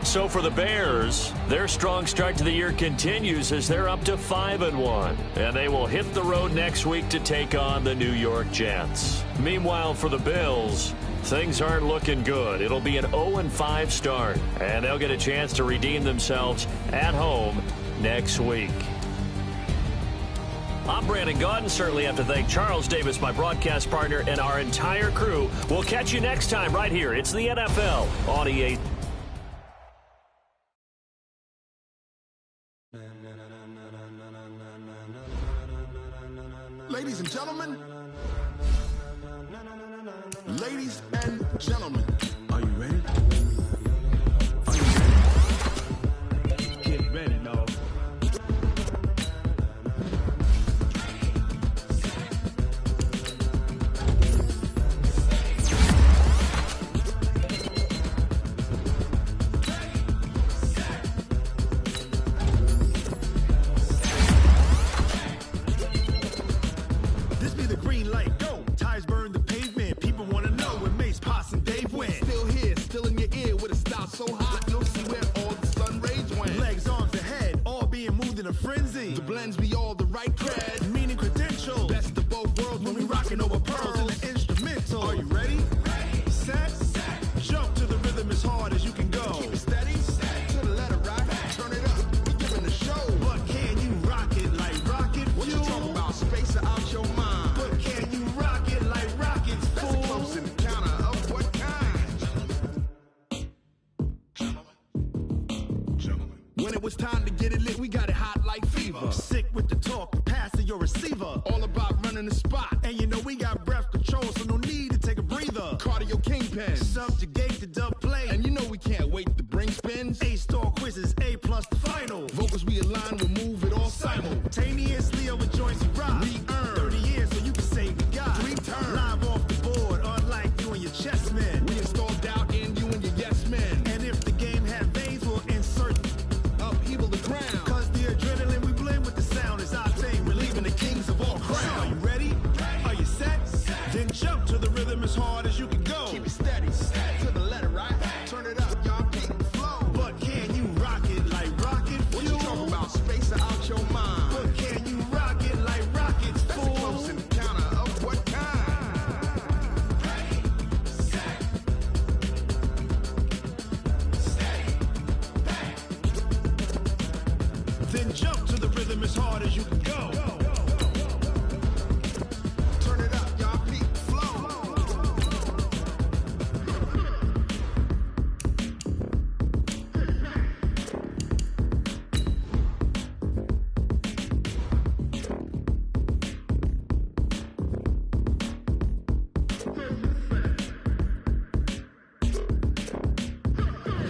So for the Bears, their strong start to the year continues as they're up to 5-1. And they will hit the road next week to take on the New York Jets. Meanwhile, for the Bills, things aren't looking good. It'll be an 0-5 start, and they'll get a chance to redeem themselves at home next week. I'm Brandon Gaudin. Certainly have to thank Charles Davis, my broadcast partner, and our entire crew. We'll catch you next time right here. It's the NFL on EA. Ladies and gentlemen, ladies and gentlemen, are you ready? Are you ready? Get ready, dog. This be the green light, go. Tires burn the pavement. People want to know where Mace, Potts, and Dave went. Still here, still in your ear with a style so hot, you'll see where all the sun rays went. Legs, arms, and head, all being moved in a frenzy. The blends be all the right cred, meaning credentials. Best of both worlds when we rockin' over pearls in the instrumental. Are you ready? Set, jump to the rhythm as hard as you can go. Keep it steady, to the letter right. Turn it up, we're giving the show. But can you rock it like rocket fuel? What you talking about? Space out your mind. But can you rock it like rockets, fool? That's a close encounter of what kind? Gentlemen. When it was time to get it lit, we got it hot like fever. Sick with the talk, the pass to your receiver. All about running the spot. And you know we got breath control, so no need to take a breather. Cardio kingpin. Subjugate the dub play. And you know we can't wait to bring spins. A-star quizzes, A+ the final. Vocals we align, we'll move it all simultaneously over joints we rock. We earn 30 years so you can say we got 3 turns. Live off the board, unlike you and your chess men. We install doubt in you and your yes men. And if the game had veins, we'll insert upheaval the ground. Cause the adrenaline we blend with the sound is our thing, relieving the kings of all crowns. So are you ready? Are you set? Then jump to the rhythm as hard as you can go. Keep it steady, to the letter right. Turn it up, y'all keep the flow. But can you rock it like rocket fuel? What you talking about? Space out your mind. But can you rock it like rockets, fool? That's a close encounter of what kind? Then jump to the rhythm as hard as you can go. Turn it up, y'all keep the flow.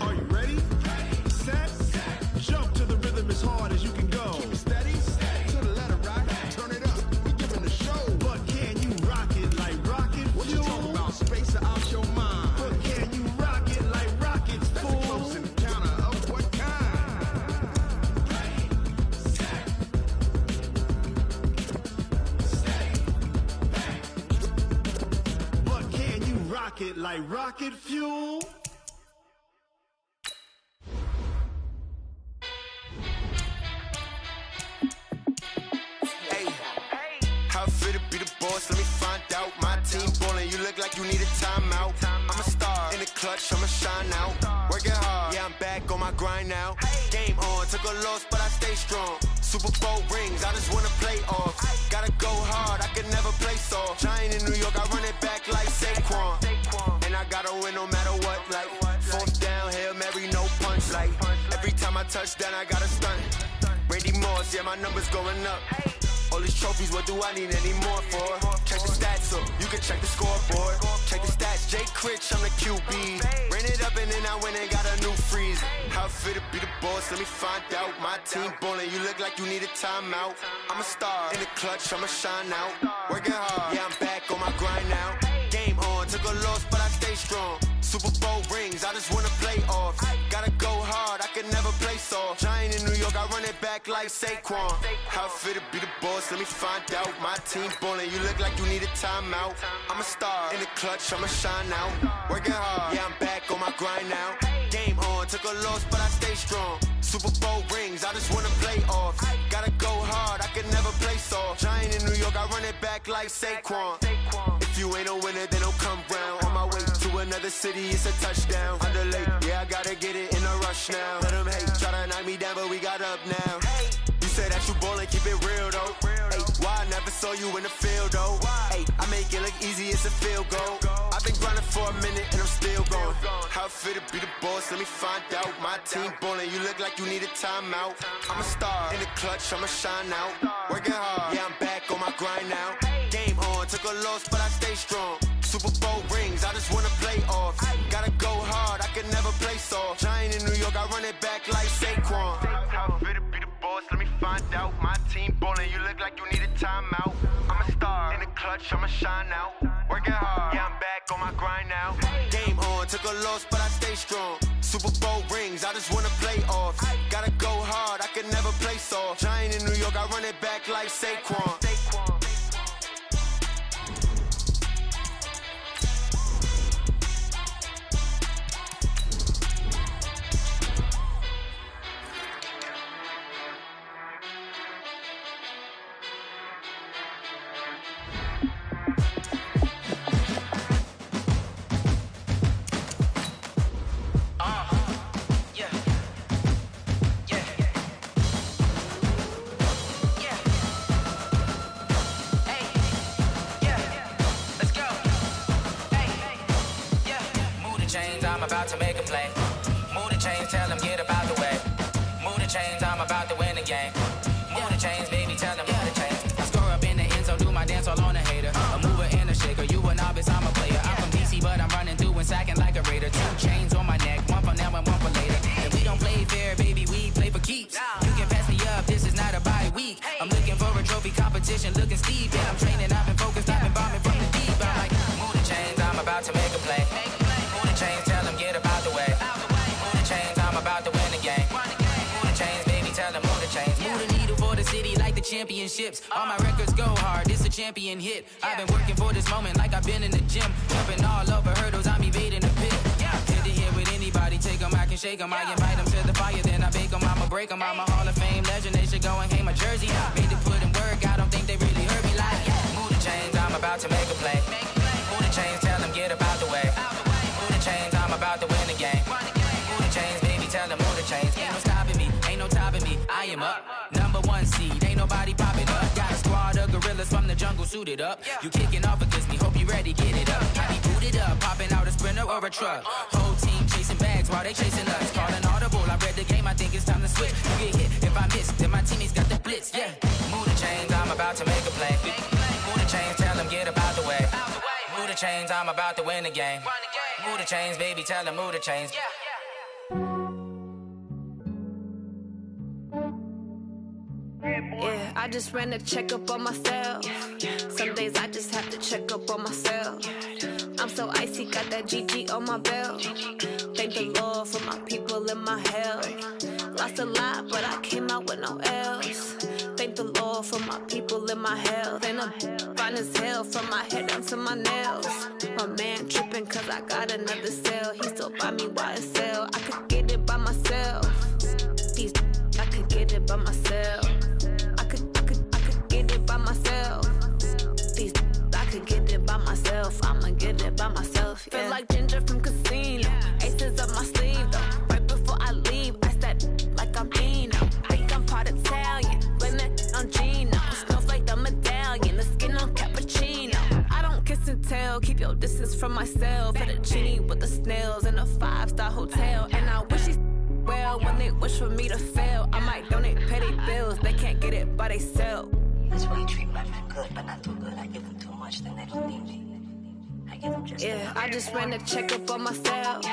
Are you ready? Set, jump to the rhythm as hard as you can go. Keep it steady, to the letter right. Turn it up, we giving the show. But can you rock it like rocket fuel? What you talking about? Space out your mind. But can you rock it like rockets, fool? That's a close encounter of what kind? But can you rock it like rocket fuel? Hey, how fit to be the boss? Let me find out. My team ballin', you look like you need a timeout. I'm a star in the clutch, I'ma shine out. Working hard, yeah, I'm back on my grind now. Game on, took a loss, but I stay strong. Super Bowl rings, I just wanna play off. Gotta go hard, I can never play soft. Giant in New York, I run it back like Saquon. And I gotta win no matter what, like 4th down, Hail Mary, no punch. Like every time I touch down, I gotta stunt. Randy Moss, yeah, my numbers going up. All these trophies, what do I need any more for? Check the stats up, you can check the scoreboard. Check the stats, Jay Critch, I'm the QB. Ran it up and then I went and got a new freeze. How fit to be the boss, let me find out. My team ballin', you look like you need a timeout. I'm a star, in the clutch, I'ma shine out. Working hard, yeah, I'm back on my grind now. Game on, took a loss, but I stay strong. Super Bowl rings, I just wanna play off. Gotta go hard, I can never play soft. Giant in New York, I run it back like Saquon. How fit to be the boss, let me find out. My team ballin', you look like you need a timeout. I'm a star, in the clutch, I'ma shine out. Working hard, yeah, I'm back on my grind now. Game on, took a loss, but I stay strong. Super Bowl rings, I just wanna play off. Gotta go hard, I can never play soft. Giant in New York, I run it back like Saquon. If you ain't a winner, then don't come round. On my way to another city, it's a touchdown. Underlay, yeah, I gotta get it in a rush now. Let them hate, try to knock me down, but we got up now. You say that you ballin', keep it real though. Hey, why I never saw you in the field though? Hey, I make it look easy, it's a field goal. I've been grinding for a minute and I'm still going. How fit to be the boss, let me find out. My team ballin', you look like you need a timeout. I'm a star, in the clutch, I'ma shine out. Working hard, yeah, I'm back on my grind now. Game on, took a loss, but I stay strong. Super Bowl rings, I just wanna play off. Gotta go hard, I can never play soft. Giant in New York, I run it back like Saquon. How fit to be the boss, let me find out. My team ballin', you look like you need a timeout. I'm a star, in the clutch, I'ma shine out. Working hard, yeah, I'm back on my grind now. Game on, took a loss, but I stay strong. Super Bowl rings, I just wanna play off. Gotta go hard, I can never play soft. Giant in New York, I run it back like Saquon. To make a play. Move the chains, tell them get up out the way. Move the chains, I'm about to win the game. Move the chains, baby, tell them move the chains. I score up in the end zone, do my dance all on a hater. A mover and a shaker, you a novice, I'm a player. I'm from DC, but I'm running through and sacking like a raider. 2 chains on my neck, one for now and one for later. And we don't play fair, baby, we play for keeps. You can pass me up, this is not a bye week. I'm looking for a trophy competition, looking steep. And I'm training, I've been focused, I've been bombing from the deep. I'm like, move the chains, I'm about to make a play. Move the chains, tell them get up out the way. Move the chains, I'm about to win the game. Move the chains, baby, tell them move the chains. Move the needle for the city like the championships. All my records go hard, this a champion hit. I've been working for this moment like I've been in the gym. Jumping all over hurdles, I'm evading the pit. Hit to hit with anybody, take them, I can shake them. I invite them to the fire, then I bake them, I'ma break them. I'm a Hall of Fame legend, they should go and hang my jersey. Made to put in work, I don't think they really heard me like, move the chains, I'm about to make a play. Move the chains, tell them get up out the way. Move the chains, I'm about to win the game. Move the chains, baby, tell them move the chains. Ain't no stopping me, ain't no topping me. I am up, #1 seed, ain't nobody popping up. Got a squad of gorillas from the jungle suited up. You kicking off against me, hope you ready, get it up. I be booted up, popping out a Sprinter or a truck. Whole team chasing bags while they chasing us. Calling audible, I read the game, I think it's time to switch. You get hit, if I miss, then my teammates got the blitz, yeah. Move the chains, I'm about to make a play. Move the chains, tell them get up out the way. Move the chains, I'm about to win the game. Move the chains, baby, tell them move the chains. Yeah, I just ran a checkup on myself. Some days I just have to check up on myself. I'm so icy, got that GG on my belt. Thank the Lord for my people in my health. Lost a lot, but I came out with no else. Thank the Lord for my people in my health. And I'm fine as hell from my head down to my nails. My man tripping cause I got another cell. He still buy me YSL. I could get it by myself. These I could get it by myself. I could get it by myself. These I could get it by myself. I'ma get it by myself. Yeah. Feel like Ginger from Casino. Aces up my sleeve though. Right before I leave, I said like I'm Eno. Think I'm part Italian. Blame it on Gino. Smells like the medallion. The skin on cappuccino. I don't kiss and tell. Keep your distance from myself. Fettuccine with the snails in a 5-star hotel. And I wish he's well when they wish for me to fail. I might donate petty bills. They can't get it by themselves. way treat black men good, but not too good. I give them too much, then they don't need me. I give them just enough. I just ran a checkup on myself.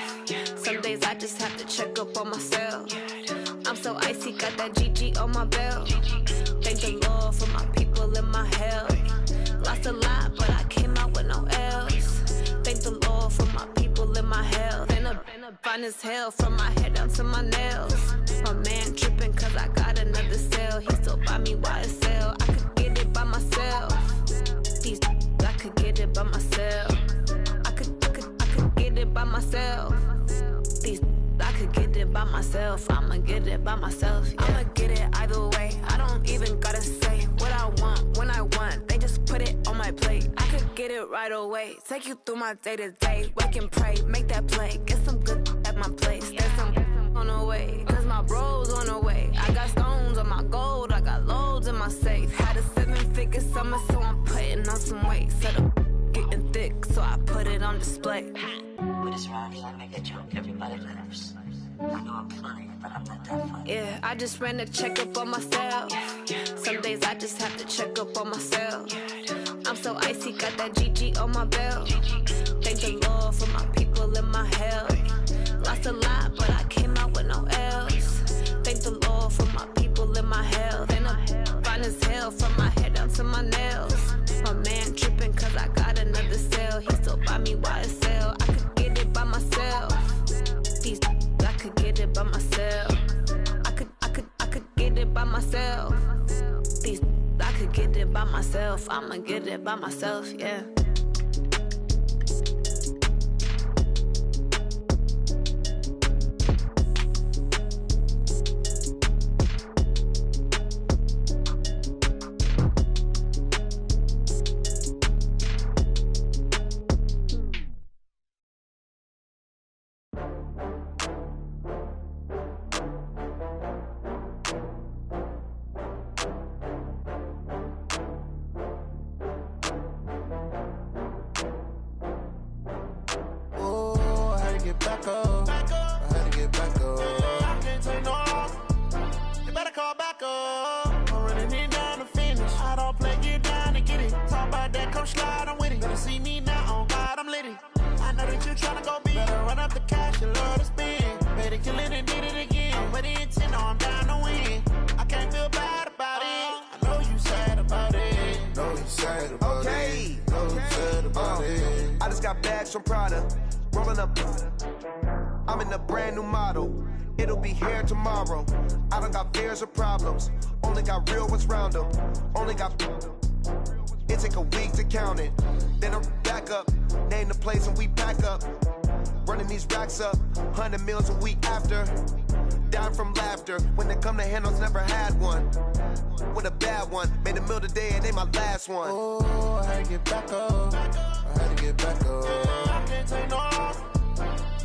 Some days I just have to check up on myself. I'm so icy, got that GG on my belt. Thank the Lord for my people in my health. Lost a lot, but I came out with no else. Thank the Lord for my people in my health. And I'm fine as hell from my head down to my nails. My man tripping cause I got another cell. He still buy me YSL. I could get it by myself. These I could get it by myself. I could get it by myself. These I could get it by myself. I'ma get it by myself. Yeah. I'ma get it either way. I don't even gotta say what I want when I want. They just put it on my plate. I could get it right away. Take you through my day to day. Wake and pray, make that play. Get some good at my place. There's some on the way. Cause my bro's on the way. I got stones on my gold. I got loads in my safe. Had a 7-figure summer, so I'm putting on some weight. Set up getting thick, so I put it on display. With this round here, I make a joke, everybody laughs. I know I'm funny, but I'm not that funny. Yeah, I just ran a checkup on myself. Some days I just have to check up on myself. I'm so icy, got that GG on my belt. Thank the Lord for my people in my health. Lost a lot, but I came out with no else. Thank the Lord for my people in my health. And I'm fine as hell from my head down to my nails. My man tripping cause I got another cell. He still buy me YSL. I could get it by myself. These I could get it by myself. I could get it by myself. These I could get it by myself. I'ma get it by myself, yeah. From Prada, rolling up. I'm in a brand new model. It'll be here tomorrow. I don't got fears or problems. Only got real ones round them. Only got. It take a week to count it. Then I'm back up. Name the place and we pack up. Running these racks up. 100 meals a week after. Down from laughter. When they come to handles, never had one. With a bad one. Made a meal today and they my last one. Oh, I had to get back up. I had to get back up. I can't take no off.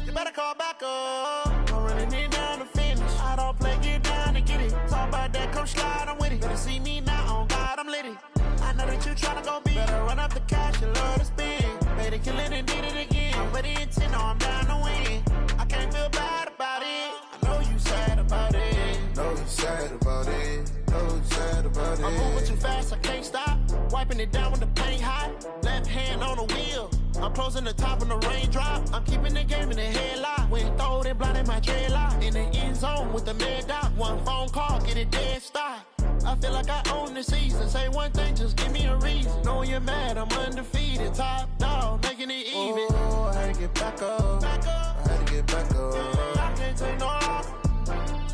You better call back up. I'm running it down to finish. I don't play, get down and get it. Talk about that, come slide, I'm with it. Better see me now, on God, I'm litty. I know that you tryna go big. Better run up the cash, you love to spend. Made it, kill it, and did it again. I'm with the intent, no, I'm down to win. I can't feel bad about it. I know you sad about it. Know you sad about it. Know you sad about it. I'm moving too fast, I can't stop. Wiping it down when the paint hot. Left hand on the wheel. I'm closing the top when the raindrop. I'm keeping the game in the headlock. When throwed and blinded my dreadlock. In the end zone with the mad dot. One phone call, get it dead stop. I feel like I own the season. Say one thing, just give me a reason. Knowing you're mad, I'm undefeated. Top dog, making it even. Oh, I had to get back up. I had to get back up. I can't take no off.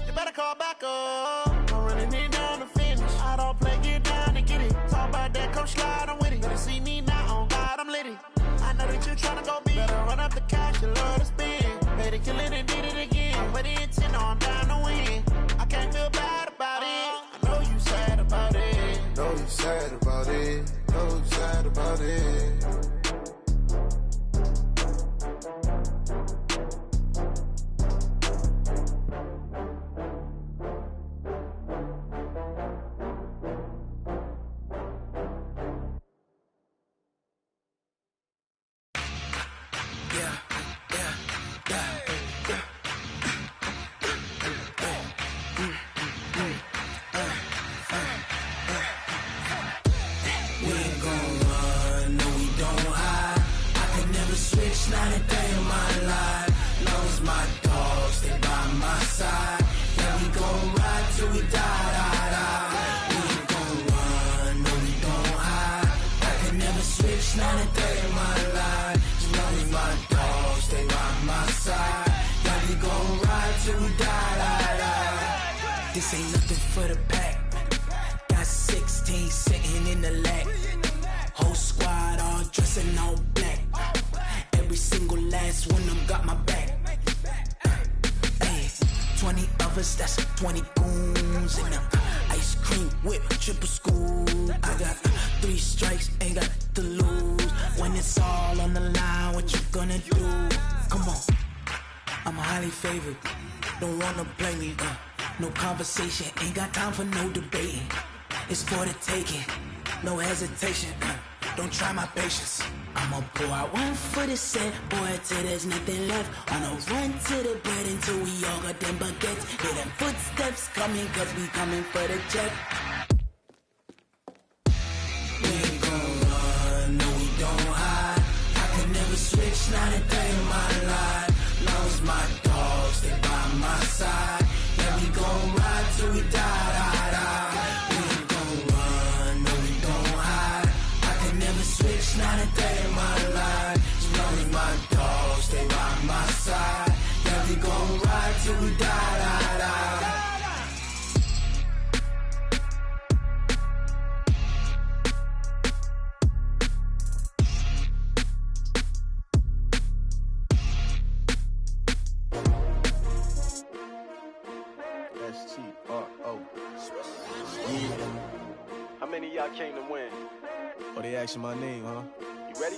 You better call back up. I'm running it down to finish. I don't play, get down and get it. Talk about that, come slide, I'm with it. Better see me now, on God, I'm litty. I know that you tryna go big. Better run up the cash, you love to spend. Made it, kill it, and did it again. I'm with the intent, no, I'm down to win. I can't feel bad about it. I know you sad about it. Know you sad about it. Know you sad about it. my side. Yeah, we gon' ride till we die, die, die. We ain't gon' run, no, we gon' hide. I can never switch, not a day in my life. As long as my dogs stay by my side. Yeah, we gon' ride till we die, die, die. This ain't nothing for the pack. Got 16 sitting in the lag. Whole squad all dressed in all black. Every single last one of them got my back. Hey, 20 of us, that's 20 goons in the ice cream whip, triple scoop. I got 3 strikes, ain't got to lose. When it's all on the line, what you gonna do? Come on, I'm highly favored. Don't wanna play me, no conversation, ain't got time for no debating. It's for the taking, no hesitation. Don't try my patience. I'ma pour out one for the set, boy, till there's nothing left. On a run to the bread until we all got them baguettes. Hear them footsteps coming, cause we coming for the jet. We ain't gon' run, no, we don't hide. I can never switch, not a day in my life. Long as my dogs stay by my side. Yeah, we gon' ride till we die, die, die. We ain't gon' run, no, we don't hide. I can never switch, not a day in my life. As long as my dogs stay by my side. Yeah, we gon' ride till we die, die, die. S-T-R-O. Yeah. How many of y'all came to win? Oh, they asking my name, huh? You ready?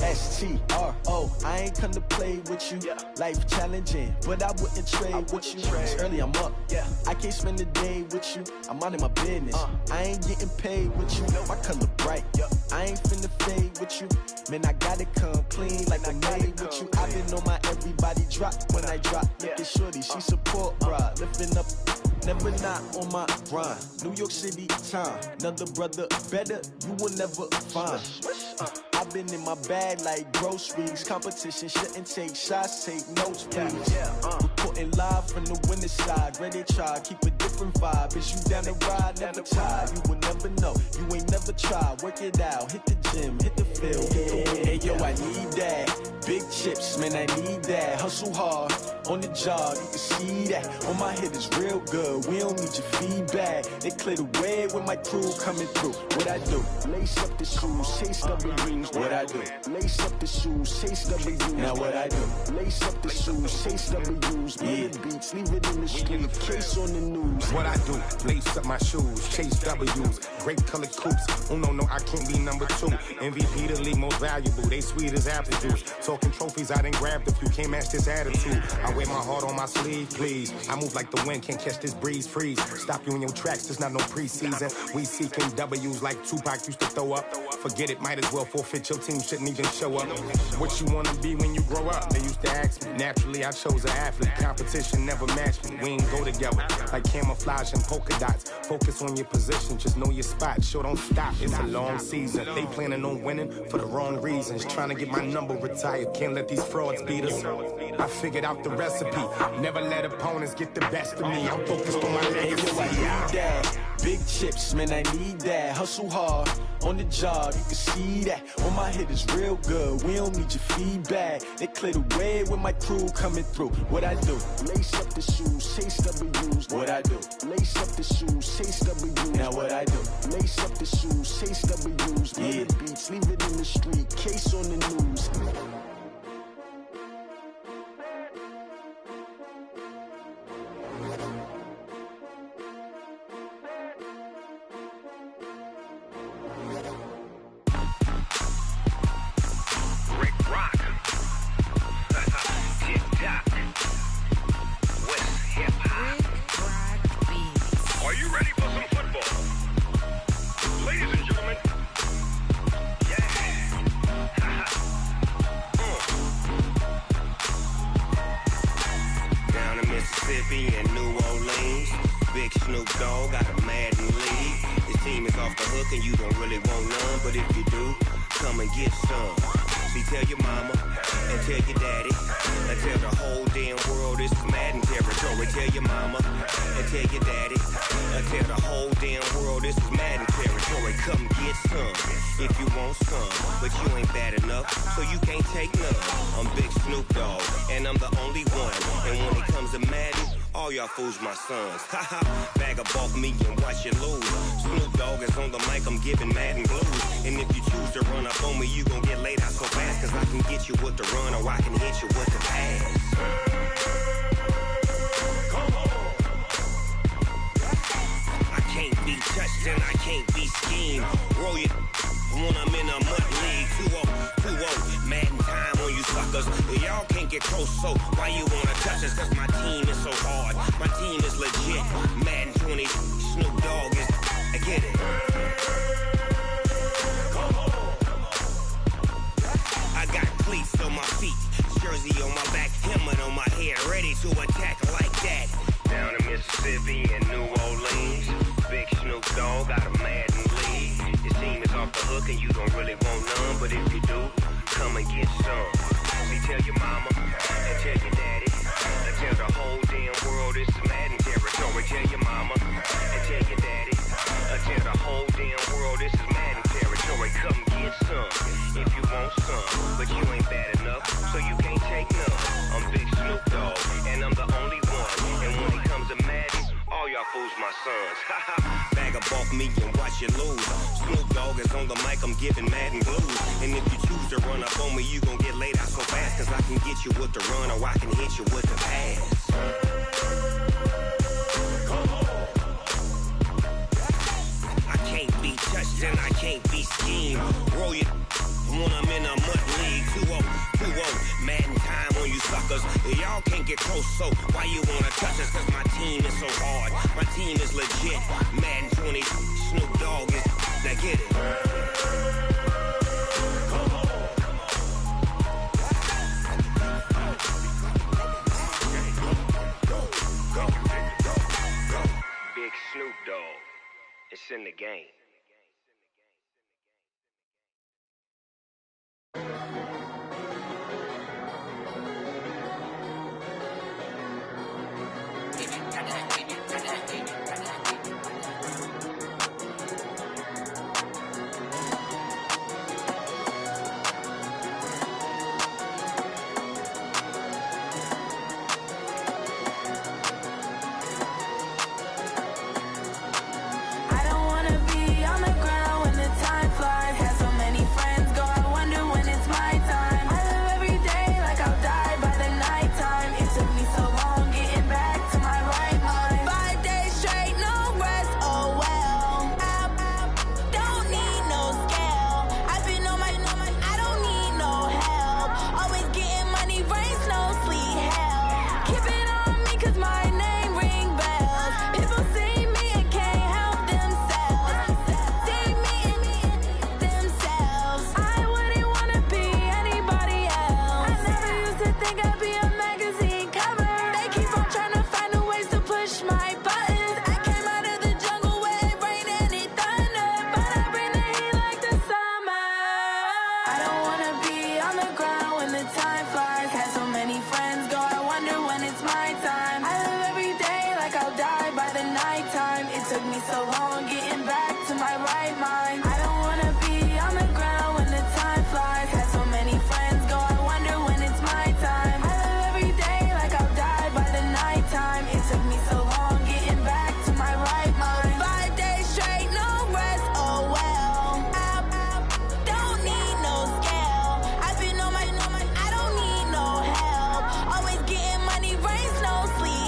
S-T-R-O. I ain't come to play with you. Yeah. Life challenging, but I wouldn't trade with you. It's early, I'm up. Yeah. I can't spend the day with you. I'm minding my business. I ain't getting paid with you. My color bright. I ain't finna fade with you. Man, I gotta come clean like I made with you. I've been on my everybody drop when I drop. Look at shorty, she support ride. Lifting up, never not on my grind. New York City time, another brother better, you will never find. I've been in my bag like groceries. Competition shouldn't take shots, take notes, please. Reporting live from the winning side. Ready to try, keep a different vibe. Is you down the ride, never tired. You will never know, you ain't never tried. Work it out, hit the gym, hit the field. Hey yo, I need that. Big chips, man, I need that. Hustle hard, on the job, you can see that. On my head is real good, we don't need your feedback. They clear the way with my crew coming through. What I do? Lace up the shoes, chase W's. What I do? Lace up the shoes, chase W's. Now what I do? Lace up the shoes, chase W's. Yeah. Beats, leave it in the street, case on the news. What I do? Lace up my shoes, chase W's. Great colored coops. Oh no, I can't be number 2. MVP the league most valuable. They sweet as apple juice. Talking trophies, I done grabbed a few. Can't match this attitude. I wear my heart on my sleeve, please. I move like the wind, can't catch this breeze, freeze. Stop you in your tracks, there's not no preseason. We seeking W's like Tupac used to throw up. Forget it, might as well forfeit. Your team shouldn't even show up. What you wanna be when you grow up? They used to ask me. Naturally, I chose an athlete. Competition never matched me. We ain't go together like camouflage and polka dots. Focus on your position, just know your spot. Sure, don't stop. It's a long season. They planning on winning for the wrong reasons. Trying to get my number retired. Can't let these frauds beat us. I figured out the recipe. Never let opponents get the best of me. I'm focused on my legacy. I need that. Big chips, man, I need that. Hustle hard, on the job, you can see that. On my head is real good, we don't need your feedback. They clear the way with my crew coming through. What I do? Lace up the shoes, chase W's. What I do? Lace up the shoes, chase W's. Now what I do? Lace up the shoes, chase W's. Yeah. Beats, leave it in the street, case on the news. See, tell your mama and tell your daddy and tell the whole damn world this is Madden territory. Tell your mama and tell your daddy and tell the whole damn world this is Madden territory. Come get some if you want some, but you ain't bad enough, so you can't take none. I'm Big Snoop Dogg, and I'm the only one. And when it comes to Madden, all y'all fools my sons. Haha, bag of off me and watch you lose. Snoop Dogg is on the mic, I'm giving Madden blues. And if you choose to run up on me, you gon' get laid out so fast, cause I can get you with the run or I can hit you with the pass. I can't be touched and I can't be schemed. Roll you when I'm in a mud league. 2-0, Madden time on you suckers. Y'all can't get close, so why you wanna touch us? Cause my team is so hard, my team is legit. Madden 20, Snoop Dogg is, I get it. I got cleats on my feet, jersey on my back, helmet on my head, ready to attack like that. Down in Mississippi and New Orleans, Big Snoop Dogg got a Madden league. Your team is off the hook and you don't really want none, but if you do, come and get some. See, tell your mama and tell your daddy and tell the whole damn world this is Madden territory. Tell your mama and tell your daddy and tell the whole damn world this is Madden territory. Come get some if you want some, but you ain't bad enough, so you can't take none. I'm Big Snoop Dogg, and I'm the only one. And when it comes to Madden, all y'all fools my sons. Bag of off me and watch you lose. Snoop Dogg is on the mic, I'm giving Madden blues. And if you choose to run up on me, you gon' get laid out so fast, cause I can get you with the run or I can hit you with the pass. I can't be touched and I can't be schemed. Roll you when I'm in a mud league. 2-0, Madden time on you suckers. Y'all can't get close, so why you wanna touch us? Cause my team is so hard, my team is legit. Madden 20, Snoop Dogg is, now get it. Big Snoop Dogg, it's in the game.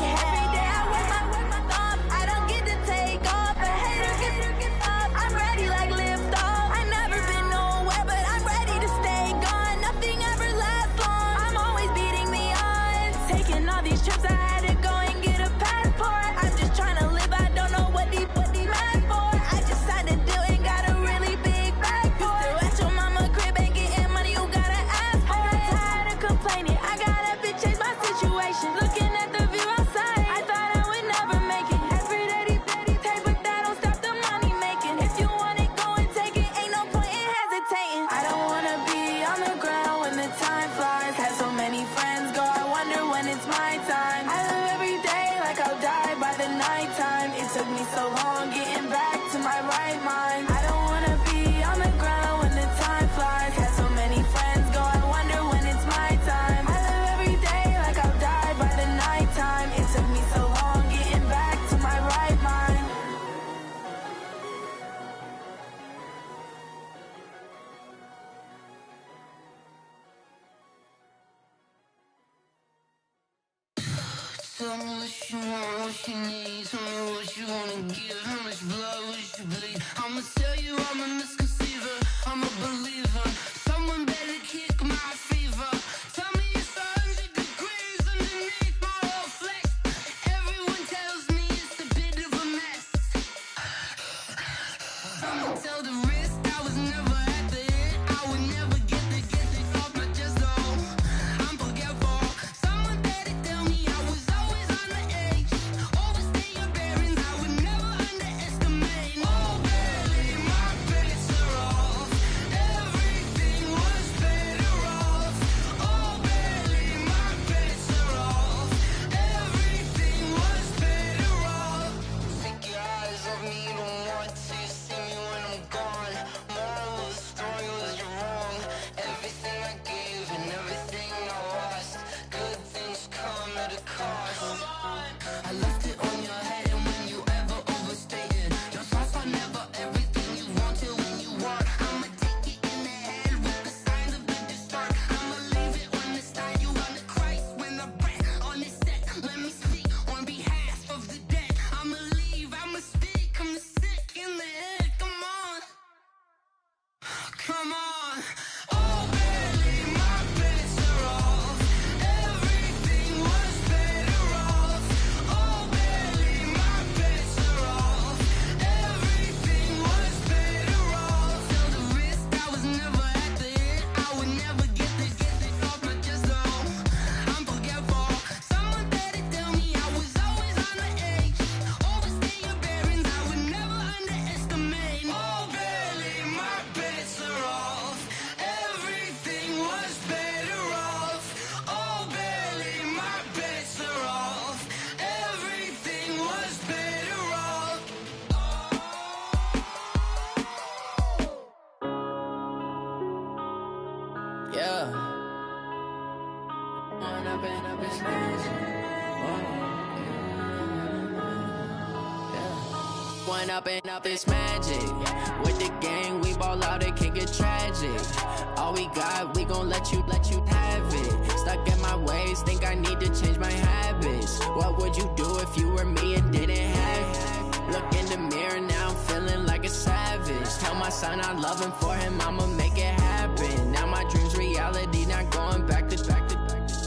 Every day I work my thumb, I don't get to take off. A hater what you want, what you need. Tell me what you wanna give. How much blood would you bleed? I'ma tell you I'm a misconceiver. I'm a believer. Someone better kick my fever. Tell me it's 100 degrees underneath my whole flesh. Everyone tells me it's a bit of a mess. I'ma tell the risk I was never at the end. I would never get this off my chest though. I'm forgetful. Someone better tell me I was always on the edge. Overstay your bearings, I would never underestimate. Oh barely, my bets are off. Everything was better off. Oh barely, my bets are off. Everything was better off. Take your eyes off me, don't want to see me when I'm gone. Moral of the story was you're wrong. Everything I gave and everything I lost. Good things come at a cost. I left it on your head, and when you ever overstay it, your thoughts are never everything you want till when you want. I'ma take it in the head with the signs of the distort. I'ma leave it on the side. You on the Christ when the breath on this set. Let me speak on behalf of the dead. I'ma leave, I'ma speak. I'm sick in the head. Come on, come on. Oh, barely, my bets are off. Everything was better off. Oh, barely, my bets are off. Everything was better off. Tell the risk I was never at the end. I would never get this off my chest though. I'm forgetful. Someone better tell me I was always on the edge. Overstay your bearings, I would never underestimate. Oh, barely, my bets are off. Everything was better off. Oh, barely, my bets are off. Everything was better off. Yeah. When I've been up in magic. When up this magic. With the gang, we ball out, it can get tragic. All we got, we gon' let you have it. Stuck in my ways, think I need to change my habits. What would you do if you were me and didn't have it? Look in the mirror now, I'm feeling like a savage. Tell my son I love him, for him I'ma make it happen. Now my dream's reality, not going back to.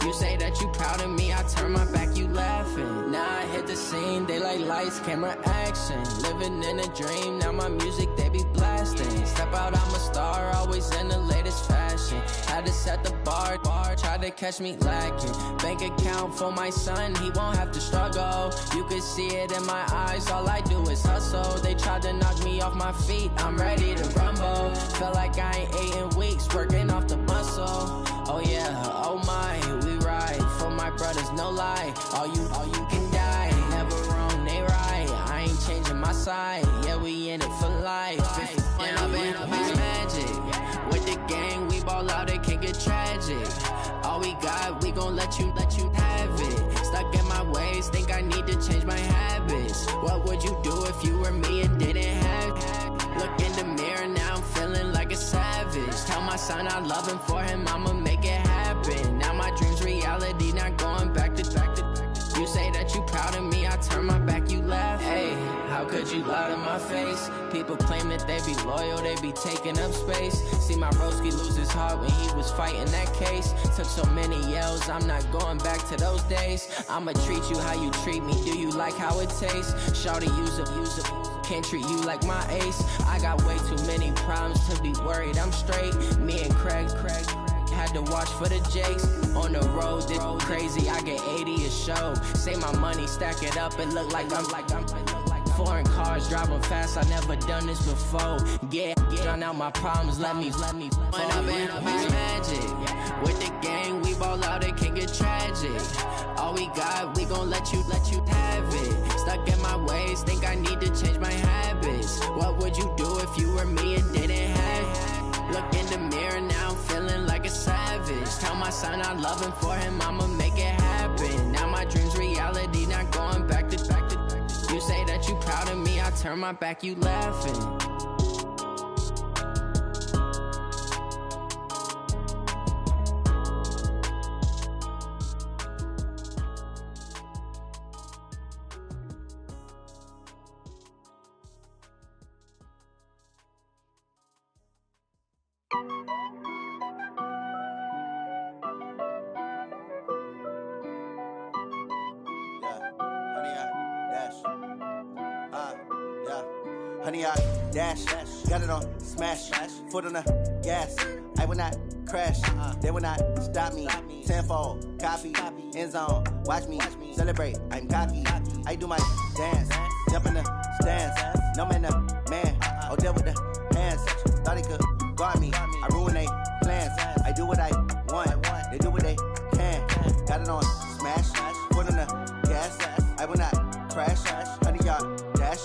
You say that you proud of me, I turn my back, you laughing. Now I hit the scene, they like lights, camera, action. Living in a dream, now my music, they be blasting. Step out, I'm a star, always in the latest fashion. Had to set the bar, try to catch me lacking. Bank account for my son, he won't have to struggle. You can see it in my eyes, all I do is hustle. They tried to knock me off my feet, I'm ready to rumble. Felt like I ain't ate in weeks, working off the muscle. Oh yeah, oh my, we ride for my brothers, no lie. All you can die, never wrong, they right. I ain't changing my side, yeah, we in it for life. When I've been up is magic. With the gang, we ball out, it can get tragic. All we got, we gon' let you have it. Stuck in my ways, think I need to change my habits. What would you do if you were me and didn't have it? Look in the mirror, now I'm feeling like a savage. Tell my son I love him, for him I'ma make it happen. Now my dream's reality, not going back to. You say that you proud of me, I turn my back, you laugh. Hey, how could you lie to my face? People claim that they be loyal, they be taking up space. See my broski lose his heart when he was fighting that case. Took so many yells, I'm not going back to those days. I'ma treat you how you treat me, do you like how it tastes? Shawty, use up, can't treat you like my ace. I got way too many problems to be worried, I'm straight. Me and Craig had to watch for the Jakes. On the road, this crazy, I get 80 a show. Say my money, stack it up, it look like I'm foreign cars, driving fast, I never done this before. Yeah, drown out my problems, let me. When I've been up is magic. With the gang, we ball out, it can get tragic. All we got, we gon' let you have it. Stuck in my ways, think I need to change my habits. What would you do if you were me and didn't have it? Look in the mirror, now I'm feeling like a savage. Tell my son I love him, for him I'ma make it happen. Now my dream's reality, not going back to. You say that you proud of me, I turn my back, you laughing. 100 yard dash. Got it on smash. Foot on the gas. I will not crash. They will not stop me. Tenfold, copy, end zone. Watch me celebrate. I'm cocky. I do my dance. Jump in the stands. No man, the man. Oh, deal with the hands. Thought he could guard me. I ruin they plans. I do what I want. They do what they can. Got it on smash. Foot on the gas. I will not crash. 100 yard dash.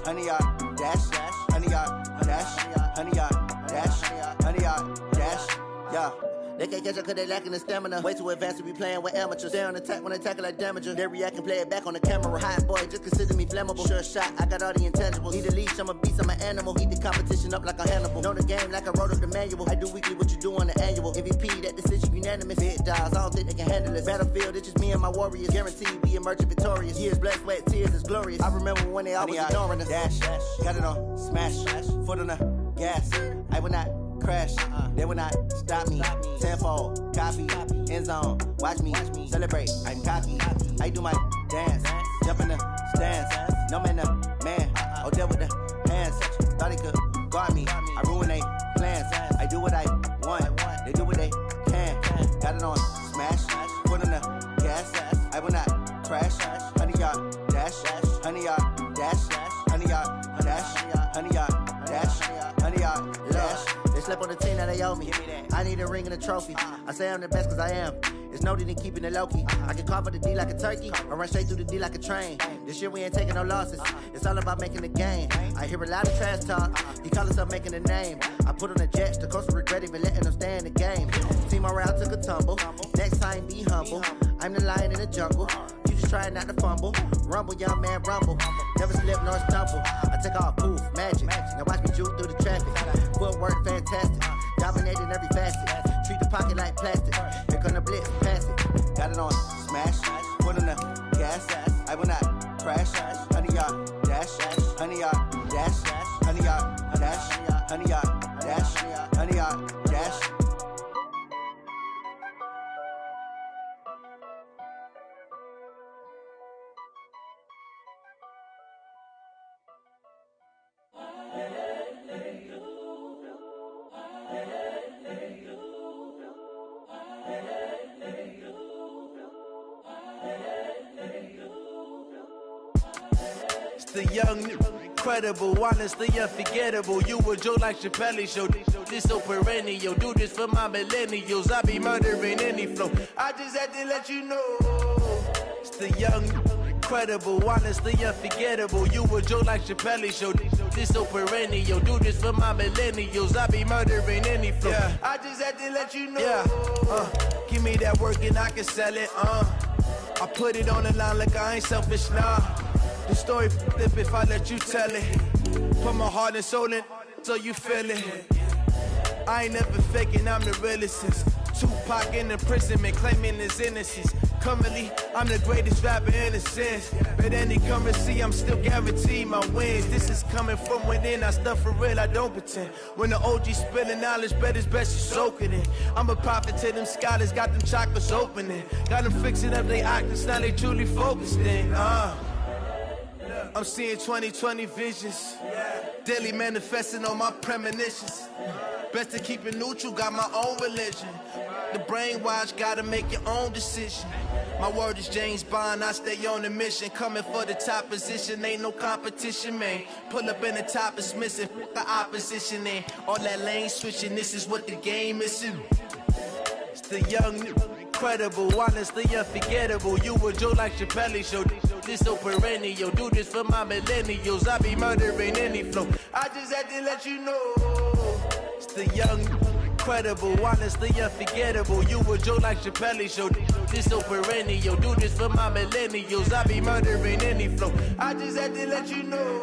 100 yard dash. 100 yard dash. 100 yard dash. 100 yard dash. Yeah. They can't catch up cause they lacking the stamina. Way too advanced to be playing with amateurs. Stay on attack when they tackle like damager. They react and play it back on the camera. Hot boy, just consider me flammable. Sure shot, I got all the intangibles. Need a leash, I'm a beast, I'm an animal. Heat the competition up like a Hannibal. Know the game like I wrote up the manual. I do weekly what you do on the annual. MVP, that decision unanimous. Big dials, I don't think they can handle it. Battlefield, it's just me and my warriors. Guaranteed we emerging victorious. Years, blood, sweat, tears, it's glorious. I remember when they always ignoring us. Dash, got it on smash. Foot on the gas. I will not crash. They will not stop me. Tenfold, copy, end zone. Watch me celebrate. I'm cocky. I do my dance. Jump in the stands. No man, the man. Oh, deal with the hands. Thought he could guard me. I ruin they plans. I do what I want. They do what they can. Got it on smash. Foot on the gas. I will not crash. 100 yard dash. 100 yard dash. 100 yard dash. 100 yard dash. 100 yard dash. They slept on the team that they owe me. I need a ring and a trophy. I say I'm the best cause I am. It's no need in keeping it low-key. I can carve for the D like a turkey, or run straight through the D like a train. This year we ain't taking no losses. It's all about making the game. I hear a lot of trash talk. He call himself making a name. I put on the Jets. The coach regret even letting them stay in the game. Team morale took a tumble. Next time be humble. I'm the lion in the jungle. You just trying not to fumble. Rumble, young man, rumble. Never slip nor stumble. I take off, poof, magic. Now watch me juke through the traffic. Footwork fantastic. Dominating every facet. Treat the pocket like plastic. Here come the blitz, pass it. Got it on smash. Foot on the gas. I will not crash. 100 yard dash. 100 yard dash. 100 yard dash. 100 yard dash. 100 yard dash. The young, incredible, honestly unforgettable. You a joke like Chappelle Show. This so perennial. Do this for my millennials. I be murdering any flow. I just had to let you know. It's the young, incredible, honestly unforgettable. You a joke like Chappelle Show. This so perennial. Do this for my millennials. I be murdering any flow. Yeah. I just had to let you know. Yeah. Give me that work and I can sell it. I put it on the line like I ain't selfish, nah. The story flip if I let you tell it. Put my heart and soul in so you feel it. I ain't never faking, I'm the realest since Tupac in imprisonment, claiming his innocence. Currently, I'm the greatest rapper in a sense. But any currency, I'm still guaranteed my wins. This is coming from within, I stuff for real, I don't pretend. When the OG spilling knowledge, bet it's best you soak it in. I'm a prophet to them scholars, got them chakras opening. Got them fixing up they octaves, now they truly focused in. I'm seeing 2020 visions. Daily manifesting on my premonitions. Best to keep it neutral, got my own religion. The brainwash, gotta make your own decision. My word is James Bond, I stay on a mission. Coming for the top position, ain't no competition, man. Pull up in the top, it's missing, the opposition, man. All that lane switching, this is what the game is. It's the young, incredible, honestly unforgettable. You a joke like Chappelle Show. This so perennial. Do this for my millennials. I be murdering any flow. I just had to let you know. It's the young, incredible, honestly unforgettable. You a joke like Chappelle Show. This so perennial. Do this for my millennials. I be murdering any flow. I just had to let you know.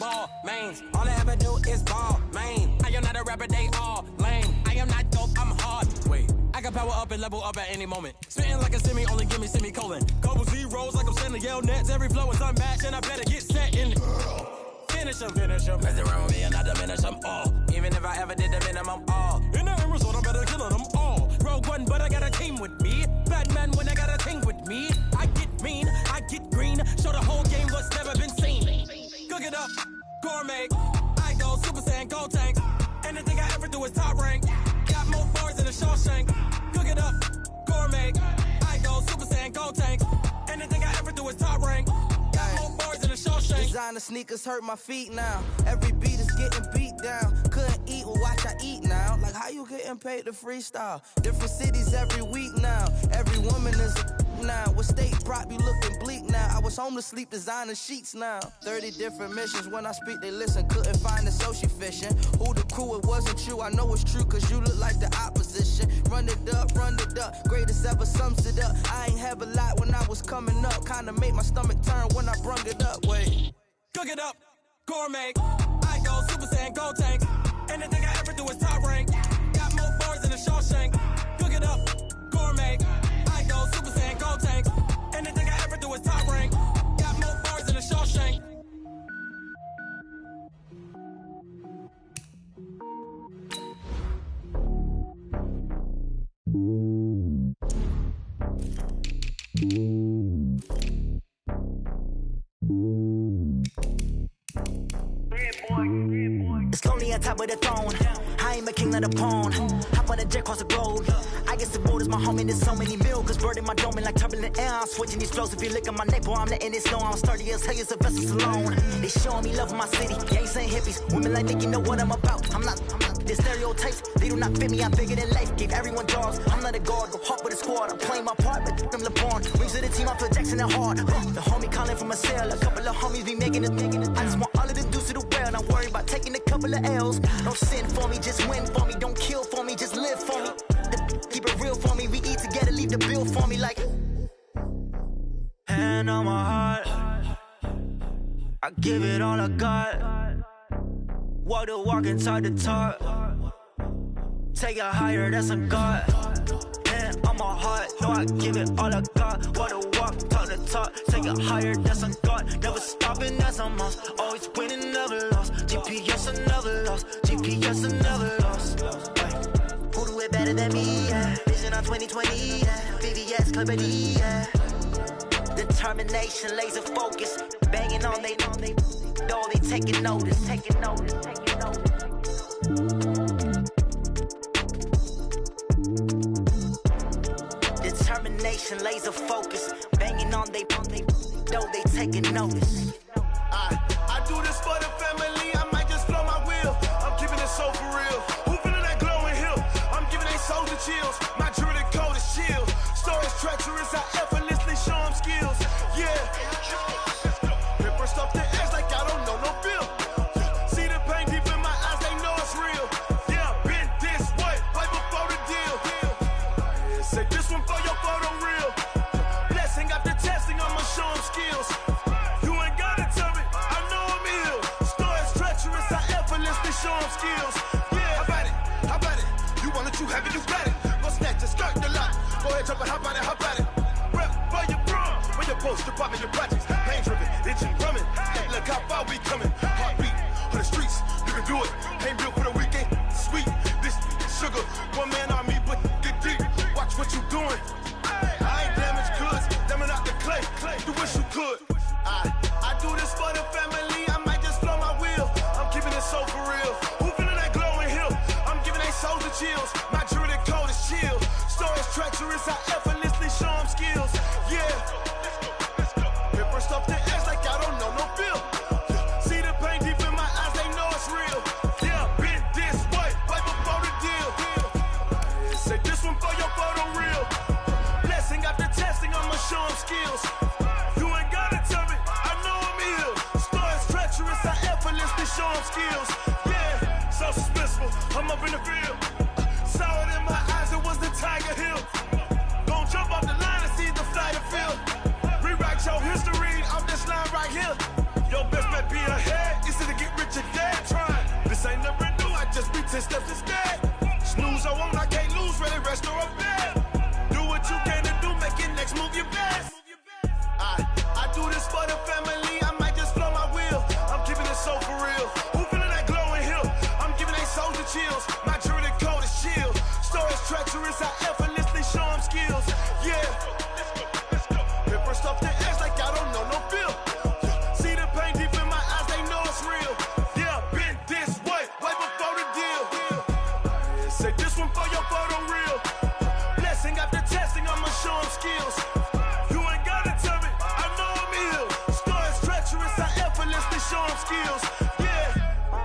ball mains. All I ever do is ball main. I am not a rapper, they all lame. I am not dope, I'm hard. Wait, I can power up and level up at any moment. Spitting like a semi, only give me semicolon. Couple zeros like I'm sending yell nets. Every flow is unmatched and I better get set in. Finish them. Mess around with me and I diminish them all. Even if I ever did the minimum all. In the end result, I'm better killing them all. Rogue One, but I got a team with me. Batman when I got a thing with me. I get mean, I get green. Show the whole game what's never been seen. Cook it up, gourmet. I go Super Saiyan, go tank. Anything I ever do is top rank. Got more bars than a Shawshank. Cook it up, gourmet. I go Super Saiyan, go tank. Anything I ever do is top rank. Got more bars than a Shawshank. Designer sneakers hurt my feet now. Every beat is getting beat down. Couldn't eat, well watch I eat now. Like how you getting paid to freestyle? Different cities every week now. Every woman is a now. With state prop, you looking bleak now. I was home to sleep, designer sheets now. 30 different missions. When I speak, they listen. Couldn't find the social fishing. Who the crew, it wasn't you. I know it's true, cause you look like the opposition. Run it up. Greatest ever sums it up. I ain't have a lot when I was coming up. Kinda made my stomach turn when I brung it up. Wait. Cook it up, gourmet. I go Super Saiyan, go tank. Anything I ever do is top rank. Got more bars than a Shawshank. Cook it up, gourmet. I go Super Saiyan, go tank. Anything I ever do is top rank. Got more bars than a Shawshank. It's lonely on top of the throne. I ain't a king of the pawn. Hop on a jet across the globe. I guess the road is my home and there's so many miracles burning my dome like turbulent air. I'm switching these flows. If you look at my neck, boy, I'm letting it snow. I'm sturdy as hell, it's a vessel alone. They showing me love in my city. They ain't saying hippies. Women like me, you know what I'm about. I'm not the stereotypes. They do not fit me. I'm bigger than life. Gave everyone jobs. I'm not a guard. Go hard with the squad. I'm playing my part, but them LeBron. Rings of the team, I feel Jackson and hard. The homie calling from a cell. A couple of homies be making it. I just want all of them dudes to the well. Not worry about taking a couple of L's. Don't sin for me, just win for me. Don't kill for me, just live for me. Keep it real for me. We eat together, leave the bill for me like. Hand on my heart, I give it all I got. Walk the walk and talk the talk. Take it higher, that's a God. Hand on my heart, no, I give it all I got. Walk the walk, talk the talk. Take it higher, that's a God. Never stopping, that's a must. Always winning, never lost. GPS, I never lost. GPS, I never lost. Who do it better than me? Yeah. Vision on 2020. Yeah. VVS, Clarity. Yeah. Determination, laser focus. Banging on they door, they taking notice. Determination, laser focus. Banging on they door, they taking notice. I do this for the family. I might just blow my wheel. I'm keeping it so for real. Who feeling that glowing hill? I'm giving they soldier chills. My jewelry code is chill. Stories treacherous. I effortlessly show them skills. Yeah. Paper stuff the edge like I don't know no feel. See the pain deep in my eyes. They know it's real. Yeah, been this way before the deal. Say this one for your photo real. Blessing after testing. I'ma show them skills. Show them skills. Yeah, how about it? You want it, you have it, you got it. Go snatch the skirt, the lot. Go ahead, jump it, how about it? Rep for your bro. When your post, department, your projects. Pain driven, itching, drumming. Look how far we coming. Heartbeat on the streets, you can do it. Ain't built for the weekend. Sweet, this sugar. One man army, but get deep. Watch what you doing. I ain't damaged goods. Damn out the clay. You wish you could. I do this for the family. I might just blow my wheel. I'm keeping it so for real. Who feeling that glowing hill? I'm giving they soldier chills. My jewelry code is chill. Stories treacherous. I effortlessly show them skills. Yeah. Paper stuff the edge like I don't know no feel. See the pain deep in my eyes. They know it's real. Yeah, been this way before the deal. Say this one for your photo real. Blessing after testing. I'ma show them skills. You ain't gotta tell me. I know I'm ill. Stories treacherous. I effortlessly show them skills. Yeah, so suspenseful. I'm up in the field. Saw it in my eyes. It was the Tiger Hill. Gon' jump off the line and see the flight of field. Rewrite your history off this line right here. Your best bet be ahead. It's in the your dad trying. This ain't never new, I just be 10 steps instead. Snooze, I won't, I can't lose, really rest or up bad. Do what you can to do, make your next move your best. I do this for the family, I might just flow my wheel. I'm keeping it so for real. Who feeling that glowing hill? I'm giving they soldier chills. My jewelry cold as chill. Stories treacherous, I effortlessly show them skills. Yeah. Hit first off the edge like I don't know no feel. See the pain deep in my eyes, they know it's real. Yeah, been this way before the deal. Say this one for your photo reel. Blessing after testing, I'ma show them skills. You ain't gotta tell me, I know I'm ill. Stories treacherous, I effortlessly show them skills. Yeah.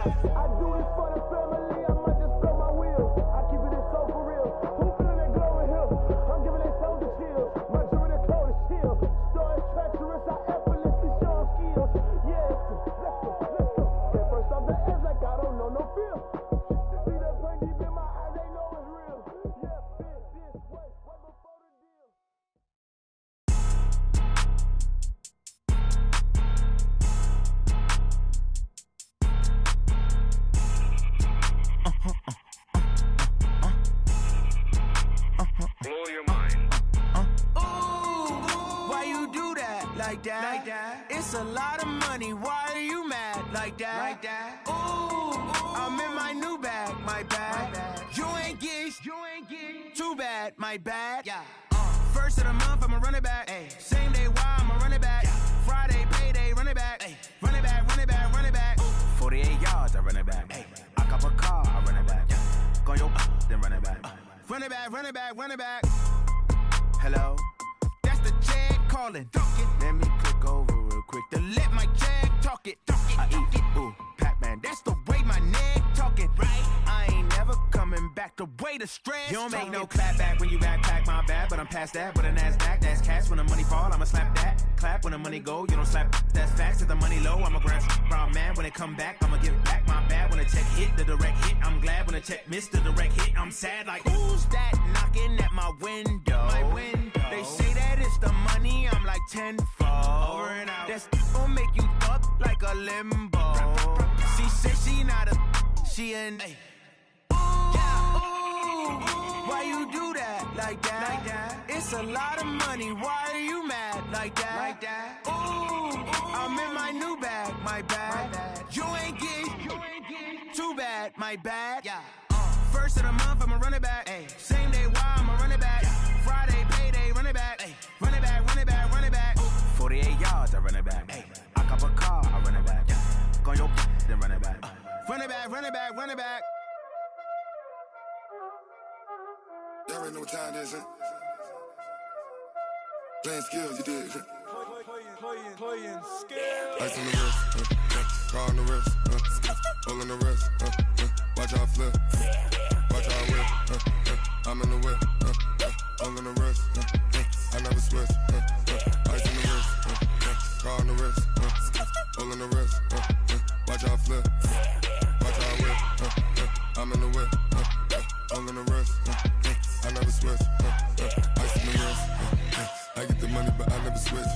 I do this for the family, I might just blow my wheel. I keep it so for real. Who feeling that glowing hill? I'm giving they soldier chills. My jewelry cold as chill. Stories treacherous, I effortlessly show them skills. Yeah. Let's go. Get first off the edge like I don't know no feel. See the pain deep in my eyes, they know it's real. Yeah, been this way before the deal. Blow your mind. Ooh, why you do that like that? It's a lot of money. Why are you mad like that? Ooh, I'm in my new bag, my bad. You ain't get too bad, my bad. Yeah. First of the month, I'ma run it back. Ay. Same day, why I'ma run it back. Yeah. Friday, payday, run it back. Ay. Run it back, run it back, run it back. 48 yards, I run it back. Ay. I cop a car, I run it back. Yeah. Go your then run it back. Run it back, run it back, run it back. Hello? That's the check calling. Let me click over real quick to let my check talk it. I eat, ooh, Pac-Man. That's the way my neck talking. Right? I ain't never coming back. The way the stress. You don't make no clap back when you backpack, my bad. But I'm past that with a NASDAQ. That's cash when the money fall. I'ma slap that. Clap when the money go. You don't slap. That's facts. If the money low, I'ma grab brown man. When it come back, I'ma give back my bad. When the check hit, the direct hit. I'm glad when the check missed the direct hit. I'm sad like, who's that knocking at my window? My window. They say that it's the money. I'm like tenfold. Over and out. That's gon' make you up like a limbo. She said she not a, she an. Why you do that like that? It's a lot of money. Why are you mad like that? Ooh, I'm in my new bag, my bad. You ain't get too bad, my bad. Yeah. First of the month, I'ma run it back. Ay. Same day, why I'ma run it back. Yeah. Friday, payday, run it back. Ay. Run it back, run it back, run it back. 48 yards, I run it back. Ay. I cop a car, I run it back. Yeah. Go your then run it back. Run it back, run it back, run it back. Y'all already know what time it is, huh? Playing skills, you did. Playing skills. Ice on the wrist, car on the wrist, hole in the wrist, watch how I flip, watch how I whip, I'm in the whip, hole in the wrist, I never switch, ice on the wrist, car on the wrist, hole in the wrist, watch how I flip, watch how I whip, I'm in the whip, hole in the wrist, I never switch, ice on the wrist, I get the money but I never switch.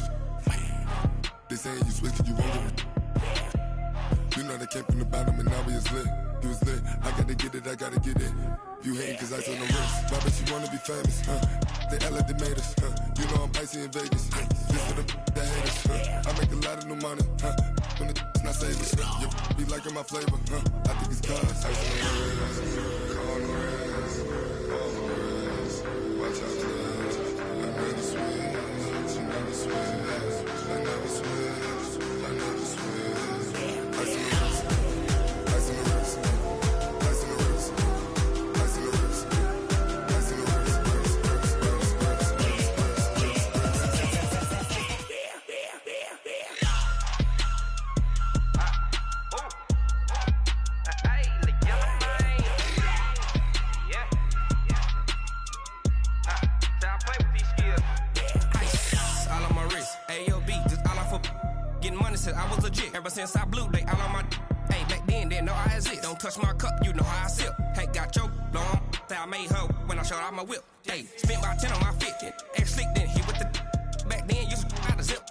They saying you switch, you won't get it. You know they came from the bottom and now we is lit. You was lit, I gotta get it, I gotta get it. You hating cause ice on the wrist. My bitch, you wanna be famous, They Ella, they made us, You know I'm icy in Vegas, This for the haters, I make a lot of new money, When it's not savings, You be liking my flavor, I think it's cause ice on the wrist, car on the wrist, all the wrist, watch out the wrist. I never switch, you never switch. I never switch, I never switch. Ice in the wrist, ice in the wrist, ice in the wrist, ice in the wrist, ice in the wrist, I was legit ever since I blew they all on my hey back then didn't know I exist. Don't touch my cup, you know how I sip. Hey, got your long that I made her when I showed out my whip. Hey, spent about 10 on my fit. Ex slick then hit with the back then used to out the zip.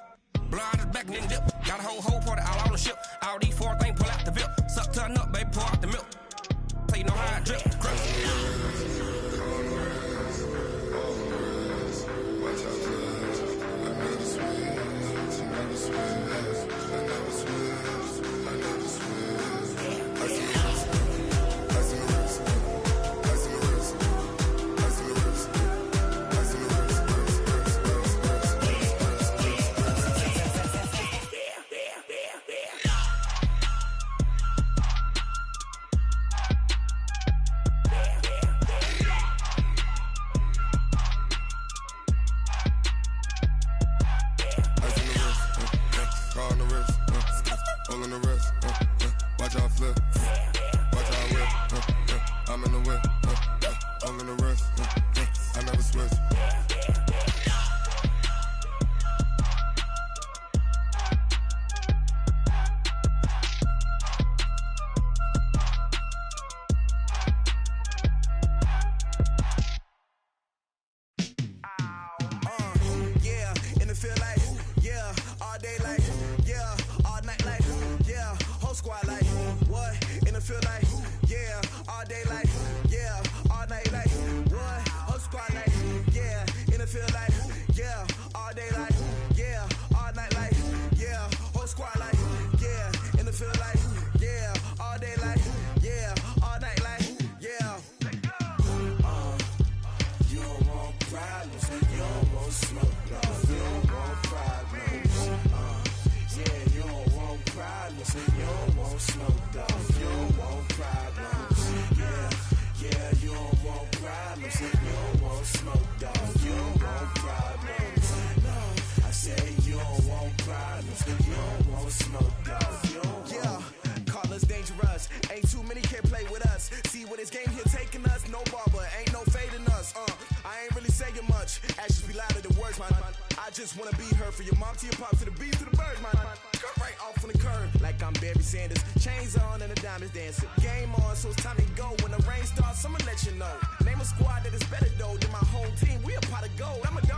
Blow out his back and then dip. Got a whole party all on the ship. All these four things pull out the VIP. Suck pour out the milk. Play no how I drip. Name a squad that is better though than my home team. We a pot of gold. I'm a